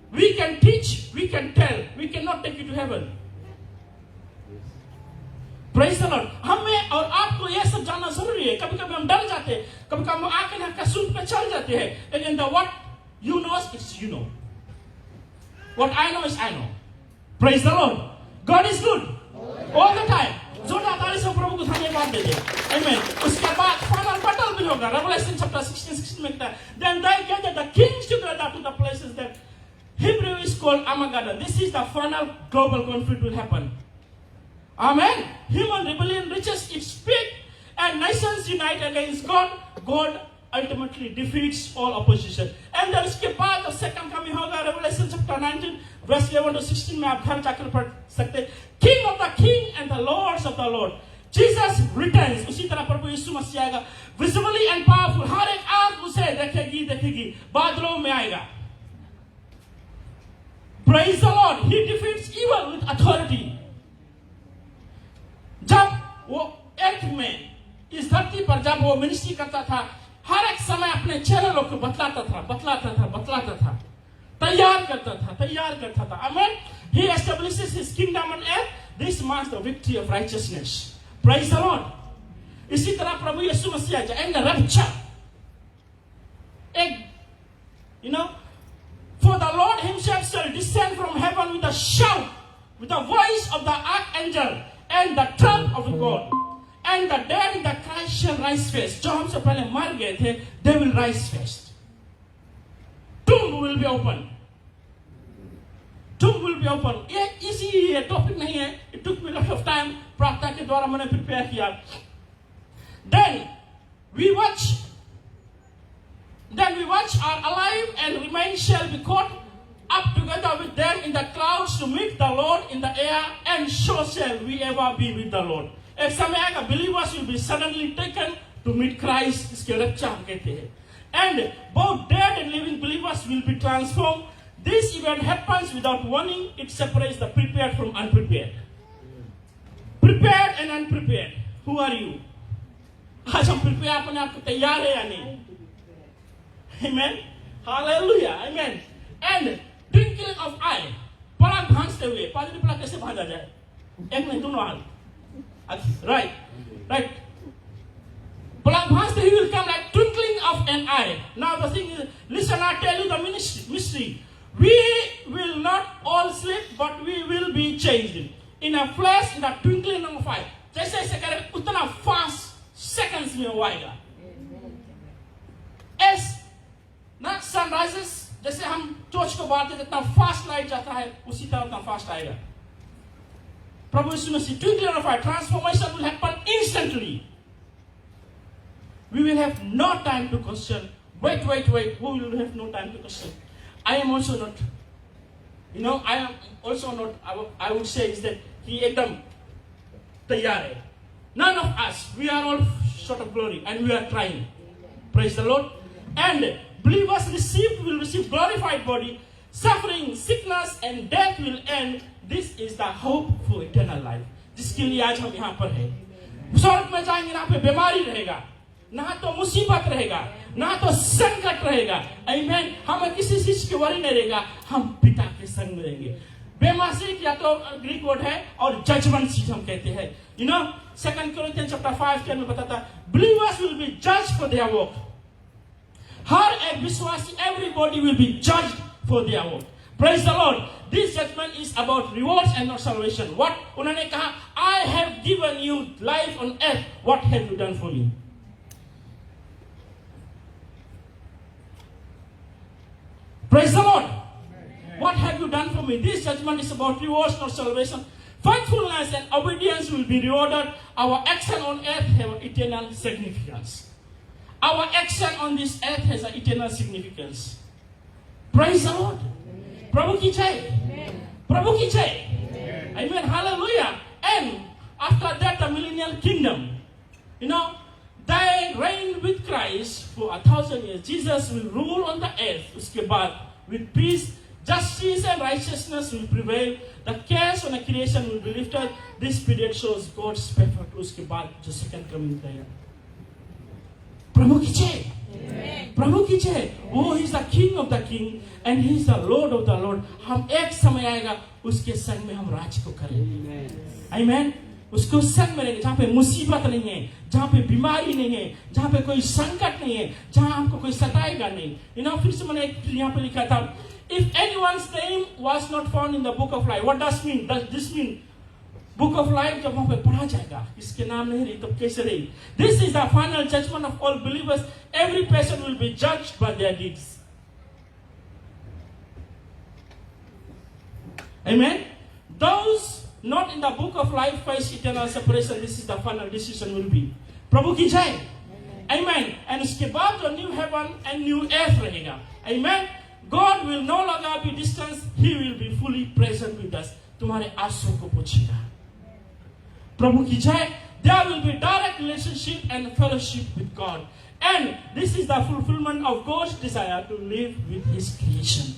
We can teach, we can tell, we cannot take you to heaven. Praise the Lord. हमें और आपको यह सब जानना जरूरी है। कभी कभी हम डर जाते हैं, कभी कभी हम आके ना कसूर पे चल जाते हैं। लेकिन what you know is you know. What I know is I know. Praise the Lord. God is good all the time. जोरदार ताली से प्रभु को धन्यवाद दे दे। Amen. उसके बाद final battle भी होगा। Revelation chapter 16 में कहता है, then they gathered the kings together to the places that Hebrew is called Armageddon. This is the final global conflict will happen. Amen. Human rebellion reaches its peak and nations unite against God. God ultimately defeats all opposition. And then उसके बाद the second coming होगा। Revelation chapter 19 verse 11 to 16 में आप घर जाकर पढ़ सकते हैं। King of the King and the Lords of the Lord. Jesus returns. उसी तरह प्रभु यीशु मसीह आएगा visibly and powerful. हर एक आंख उसे देखेगी, बादलों में आएगा। Praise the Lord. He defeats evil with authority. जब वो अर्थ में इस धरती पर जब वो मिनिस्ट्री करता था, हर एक समय अपने चेहरे लोग को बतलाता था, तैयार करता था। Amen. He establishes his kingdom on earth. This marks the victory of righteousness. Praise the Lord. इसी तरह प्रभु यीशु मसीह and the rapture. For the Lord himself shall descend from heaven with a shout, with the voice of the archangel and the trump of God. And the dead in the Christ shall rise first. जो हमसे पहले मर गए थे, they will rise first. Tomb will be open. ये इसी topic नहीं है. It took me a lot of time. प्रार्थना के द्वारा मैंने प्रिपेयर किया. Then we watch are alive and remain shall be caught up together with them in the clouds to meet the Lord in the air, and so shall we ever be with the Lord. एक समय आएगा believers will be suddenly taken to meet Christ. इसके रक्षा हम कहते हैं. And both dead and living believers will be transformed. This event happens without warning. It separates the prepared from unprepared. Prepared and unprepared. Who are you? आज हम prepare अपने आप को तैयार है या नहीं? Amen. Hallelujah. Amen. And twinkling of eye. पलक भांजते हुए. पादरी पलक कैसे भांजा जाए? एक नहीं दोनों हाथ. Right. Palak भांजते he will come like twinkling of an eye. Now the thing is, listen, I tell you the mystery. We will not all sleep, but we will be changed. In a flash, in the twinkling of an eye. जैसे ऐसे करें उतना fast seconds में वो आएगा. As ना sun rises, जैसे हम टॉर्च को बांधते हैं जितना फास्ट लाइट जाता है उसी तरह उतना फास्ट आएगा. प्रभु यीशु मसीह twinkling of an eye, transformation will happen instantly. We will have no time to question. Wait. We will have no time to question. I am also not. I would say is that he एकदम तैयार है. None of us. We are all short of glory, and we are trying. Praise the Lord. And believers will receive glorified body. Suffering, sickness, and death will end. This is the hope for eternal life. जिसके लिए आज हम यहाँ पर हैं. स्वर्ग में जाएंगे, यहाँ पे बीमारी रहेगा, ना तो मुसीबत रहेगा, ना तो संकट रहेगा. Amen. हमें किसी चीज की वरी नहीं रहेगा. हम पिता के संग में रहेंगे. बेमासिक या तो ग्रीक वर्ड है और जजमेंट सीट हम कहते हैं. 2 Corinthians chapter 5:10 में बताता है, believers will be judged for their work. हर एक विश्वासी, everybody will be judged for their work. Praise the Lord. This judgment is about rewards and not salvation. What उन्होंने कहा, I have given you life on earth. What have you done for me? Praise the Lord. What have you done for me? This judgment is about rewards, not salvation. Faithfulness and obedience will be rewarded. Our action on earth have eternal significance. Our action on this earth has an eternal significance. Praise the Lord. Prabhu ki jai. Prabhu ki jai. Amen. Hallelujah. And after that, the millennial kingdom. They reign with Christ for 1,000 years. Jesus will rule on the earth. Uske baad, with peace, justice and righteousness will prevail. The curse on the creation will be lifted. This period shows God's favor. Uske baad, the second coming prayer. Prabhu ki jai. प्रभु की जय. वो ही the king of the king and he is the lord of the lord. हम एक समय आएगा उसके संग में हम राज को करेंगे. Amen. उसको संग में रहेंगे जहाँ पे मुसीबत नहीं है, जहाँ पे बीमारी नहीं है, जहाँ पे कोई संकट नहीं है, जहाँ हमको कोई सताएगा नहीं. फिर से मैंने यहाँ पे लिखा था, if anyone's name was not found in the book of life, what does mean? Does this mean book of life जब वहाँ पे पढ़ा जाएगा, इसके नाम नहीं रही तब कैसे रही? This is the final judgment of all believers. Every person will be judged by their deeds. Amen. Those not in the book of life face eternal separation. This is the final decision will be. प्रभु की जय. Amen. And उसके बाद जो new heaven and new earth रहेगा. Amen. God will no longer be distant. He will be fully present with us. तुम्हारे आंसुओं को पूछेगा. प्रभु की जय. There will be direct relationship and fellowship with God. And this is the fulfillment of God's desire to live with His creation.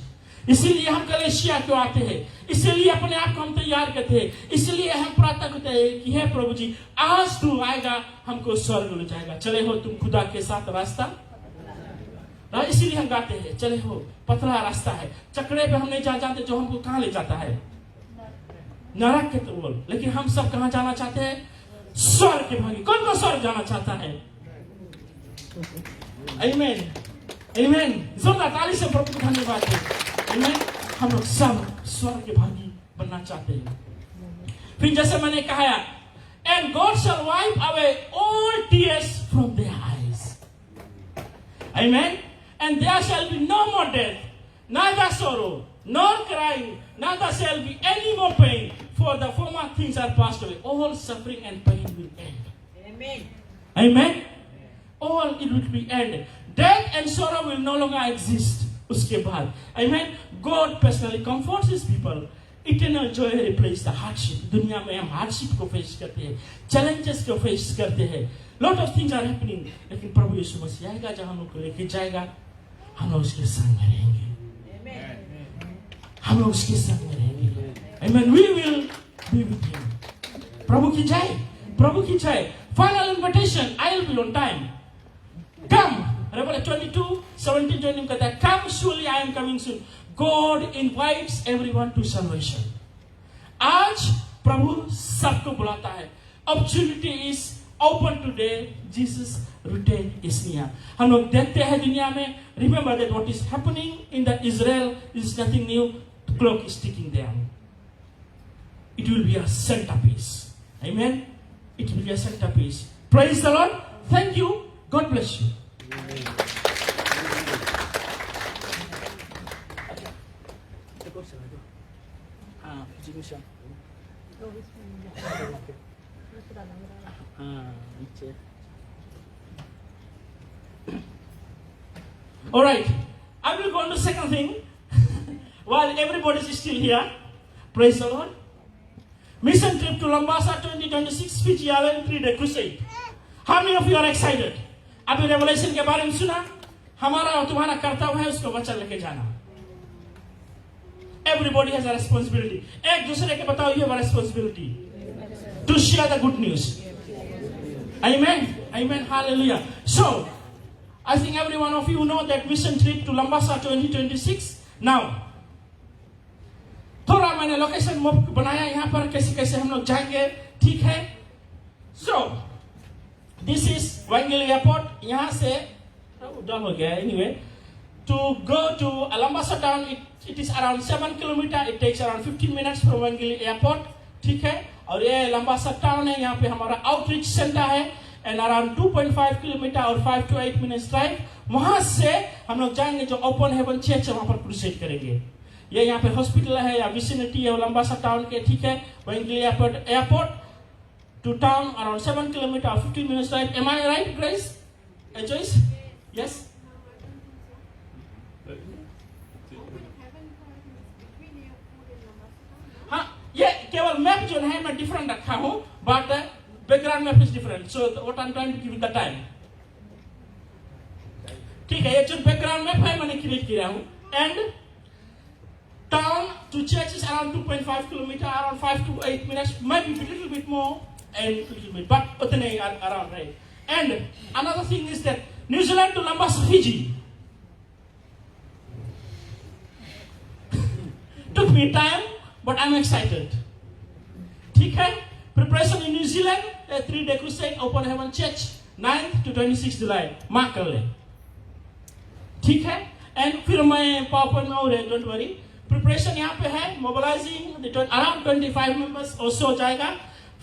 इसीलिए हम कलेशिया क्यों आते हैं, इसीलिए अपने आप को हम तैयार करते हैं, इसीलिए हम प्रार्थना करते हैं कि हे प्रभु जी आज तू आएगा हमको स्वर्ग ले जाएगा. चले हो तुम खुदा के साथ रास्ता. इसीलिए हम गाते हैं चले हो पतला रास्ता है, चक्रे पे हम नहीं जा जानते जो हमको कहाँ ले जाता है, नरक के बोल. लेकिन हम सब कहाँ जाना चाहते हैं? स्वर्ग के भागी. कौन कौन स्वर्ग जाना चाहता है? आमीन. आमीन. जोरदार ताली से प्रभु को धन्यवाद दें. आमीन. हम लोग सब स्वर्ग के भागी बनना चाहते हैं. फिर जैसे मैंने कहा, and God shall wipe away all tears from their eyes. Amen. And there shall be no more death, neither sorrow, nor crying, neither shall be any more pain, for the former things are passed away. All suffering and pain will end. Amen. Amen. All it will be end. Death and sorrow will no longer exist. उसके बाद, Amen. God personally comforts His people. Eternal joy replaces the hardship. दुनिया में हम hardship को face करते हैं, challenges को face करते हैं. Lot of things are happening. लेकिन प्रभु यीशु मसीह आएगा जहाँ हम लोग को लेके जाएगा, हम लोग उसके संग में रहेंगे. हम लोग उसके संग में रहेंगे. Amen. We will be with Him. प्रभु की जय. प्रभु की जय. Final invitation. I will be on time. Come. Revelation 22:17 कहता है, Come surely I am coming soon. God invites everyone to salvation. आज प्रभु सबको बुलाता है. Opportunity is open today. Jesus return is near. हम लोग देखते हैं दुनिया में. Remember that what is happening in the Israel is nothing new. The clock is ticking down. It will be a centerpiece. Amen. It will be a centerpiece. Praise the Lord. Thank you. God bless you. All right, I will go on to the second thing. While everybody is still here, praise the Lord. Mission trip to Lambasa 2026 Fiji Island 3-day crusade. How many of you are excited? अभी revelation के बारे में सुना. हमारा और तुम्हारा कर्तव्य है उसको वचन लेके जाना. Everybody has a responsibility. एक दूसरे के बताओ, you have a responsibility to share the good news. Amen. Amen. Hallelujah. So, I think every one of you know that mission trip to Lambasa 2026. Now, थोड़ा मैंने लोकेशन मैप बनाया यहाँ पर कैसे कैसे हम लोग जाएंगे, ठीक है। So this is Waiqele airport. यहाँ से डन हो गया। Anyway, to go to Labasa town it is around 7 kilometre. It takes around 15 minutes from Waiqele airport, ठीक है। और ये लंबासा टाउन है, यहाँ पे हमारा आउटरीच सेंटर है एंड अराउंड 2.5 किलोमीटर और 5 to 8 मिनट्स ड्राइव। वहां से हम लोग जाएंगे जो ओपन हेवन चर्च है, वहां पर प्रोसीड करेंगे। ये यहाँ पे हॉस्पिटल है या विसिनिटी है लंबासा टाउन के, ठीक है। Waiqele airport to town around 7 kilometre और 15 minutes drive. Am I right Grace? Joyce? Yes? हाँ, ये केवल मैप जो है मैं डिफरेंट रखा हूँ, but background map is different. So what I am trying to give the time, ठीक है। ये जो बैकग्राउंड मैप है मैंने क्रिएट किया हूँ। And town to church is around 2.5 kilometre, around 5 to 8 minutes, maybe a little bit more and little bit, but उतने around right. And another thing is that New Zealand to Lambasa, Fiji took me time, but I'm excited. ठीक है। Preparation in New Zealand, a 3-day crusade, Open Heaven Church, 9th to 26 July, mark कर ले, ठीक है। And फिर मैं PowerPoint में और है, don't worry। Preparation यहाँ पे है, mobilizing around 25 members और so जाएगा।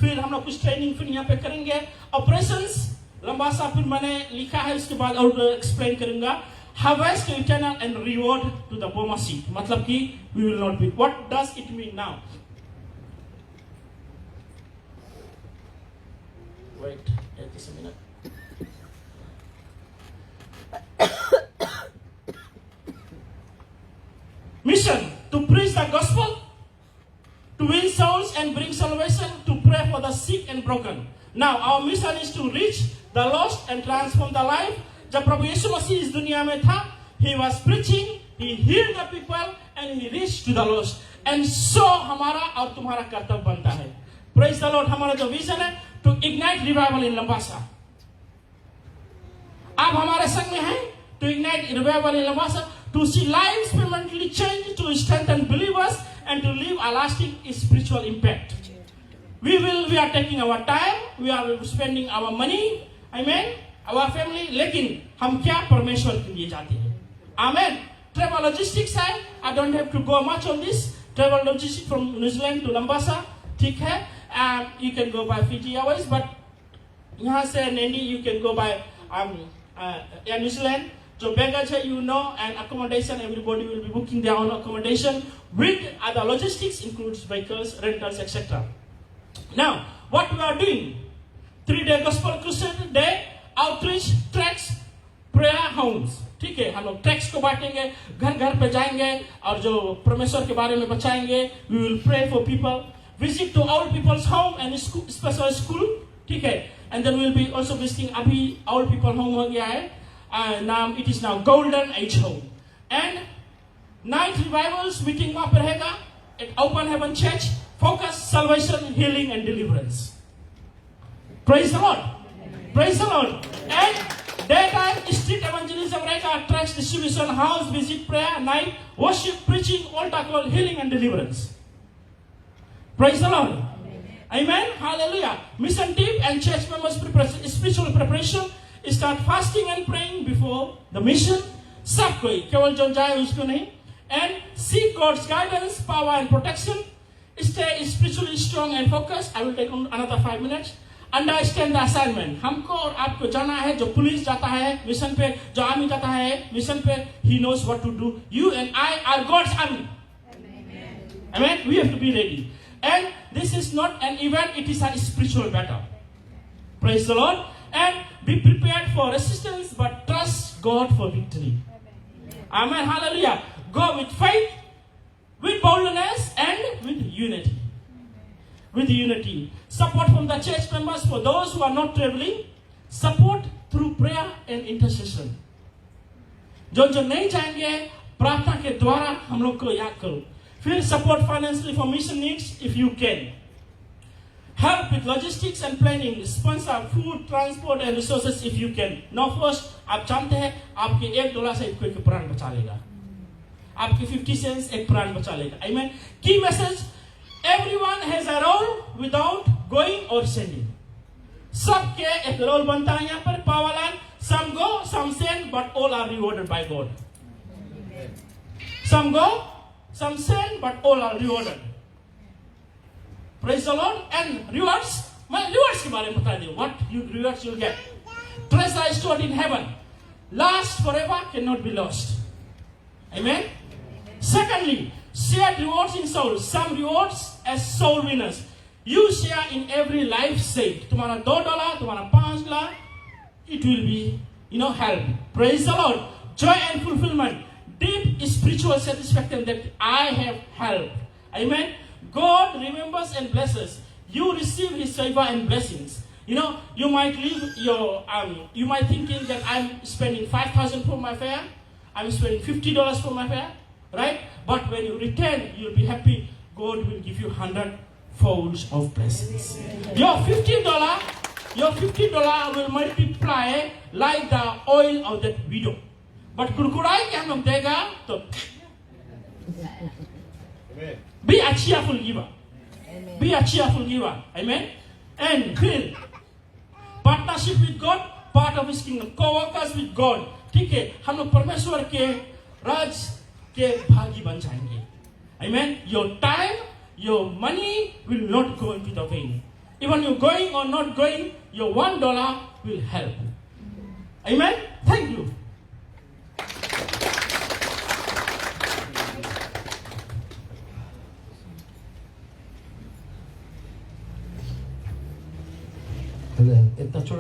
फिर हम लोग कुछ ट्रेनिंग फिर यहाँ पे करेंगे। Operations लंबासा फिर मैंने लिखा है, उसके बाद और एक्सप्लेन करूंगा। Harvest eternal and reward to the bema seat, मतलब कि we will not be. What does it mean now? Wait just a minute. Mission to preach the gospel, to win souls and bring salvation, to pray for the sick and broken. Now our mission is to reach the lost and transform the life. जब प्रभु यीशु मसीह इस दुनिया में था, he was preaching, he healed the people and he reached to the lost. And so हमारा और तुम्हारा कर्तव्य बनता है। Praise the Lord। हमारा जो विजन है to ignite revival in लंबासा। आप हमारे संग में हैं to ignite revival in लंबासा, to see lives permanently changed, to strengthen believers and to leave a lasting spiritual impact. We are taking our time, we are spending our money, amen, our family, लेकिन हम क्या परमेश्वर के लिए जाते हैं, amen। Travel logistics है, I don't have to go much on this। Travel logistics from New Zealand to Lambasa, ठीक है। You can go by Fiji Airways, but यहाँ से Nandi you can go by Air New Zealand। जो baggage है, you know, and accommodation, everybody will be booking their own accommodation with other logistics, includes vehicles, rentals, etc. Now, what we are doing? 3-day gospel crusade day, outreach, tracks, prayer homes, ठीक है। हम लोग tracks को बांटेंगे, घर घर पे जाएंगे और जो परमेश्वर के बारे में बचाएंगे। We will pray for people, visit to old people's home and special school, ठीक है। And then we will be also visiting, अभी old people home हो गया है, now it is now golden age home। and 9 revivals meeting वहां पर रहेगा at Open Heaven Church, focus salvation, healing and deliverance। Praise the Lord, praise the Lord। and daytime street evangelism रहेगा, tracts distribution, house visit, prayer night, worship, preaching, altar call, healing and deliverance। Praise the Lord, amen, hallelujah। mission team and church members spiritual preparation, start fasting and praying before the mission। सब कोई, केवल जो जाए उसको नहीं। and seek God's guidance, power and protection। stay spiritually strong and focused। I will take another 5 minutes। understand the assignment। हमको और आपको जाना है, जो पुलिस जाता है मिशन पे, जो आर्मी जाता है मिशन पे, he knows what to do। you and I are God's army, amen। we have to be ready। and this is not an event, it is a spiritual battle। praise the Lord। and be prepared for resistance, but trust God for victory। Amen, hallelujah। go with faith, with boldness and with unity। with unity। support from the church members for those who are not traveling, support through prayer and intercession। जो नहीं जाएंगे, प्रार्थना के द्वारा हम लोग को याद करो। फिर support financially for mission needs if you can। help with logistics and planning, sponsor food, transport and resources if you can। no first, आप जानते हैं आपके $1 से कोई प्राण बचा लेगा। आपके 50 सेंट्स एक प्राण बचा लेगा. Amen. Key message: everyone has a role without going or sending. सबके एक रोल बनता है यहाँ पर. Powerline, some go, some send, but all are rewarded by God. Some go, some send, but all are rewarded. Praise the Lord. And rewards, मैं rewards के बारे में बता दूँ. What rewards you'll get? Treasure stored in heaven, last forever, cannot be lost. Amen. Secondly, shared rewards in soul. Some rewards as soul winners. You share in every life saved. तुम्हारा $2, तुम्हारा $5, it will be, help. Praise the Lord. Joy and fulfillment. Deep spiritual satisfaction that I have help. Amen. God remembers and blesses. You receive His favor and blessings. You might live you might thinking that I'm spending $5,000 for my fare. I'm spending $50 for my fare, right? But when you return, you'll be happy. God will give you 100 folds of blessings. Your $50 will multiply like the oil of that widow. But कुरकुराई के हम लोग देगा तो be a cheerful giver. Be a cheerful giver. Amen. And feel partnership with God, part of His kingdom. Co-workers with God. ठीक है, हम लोग परमेश्वर के राज के भागी बन जाएंगे. Amen. Your time, your money will not go into the vain. Even you going or not going, your $1 will help. Amen. Thank you. इतना छोटा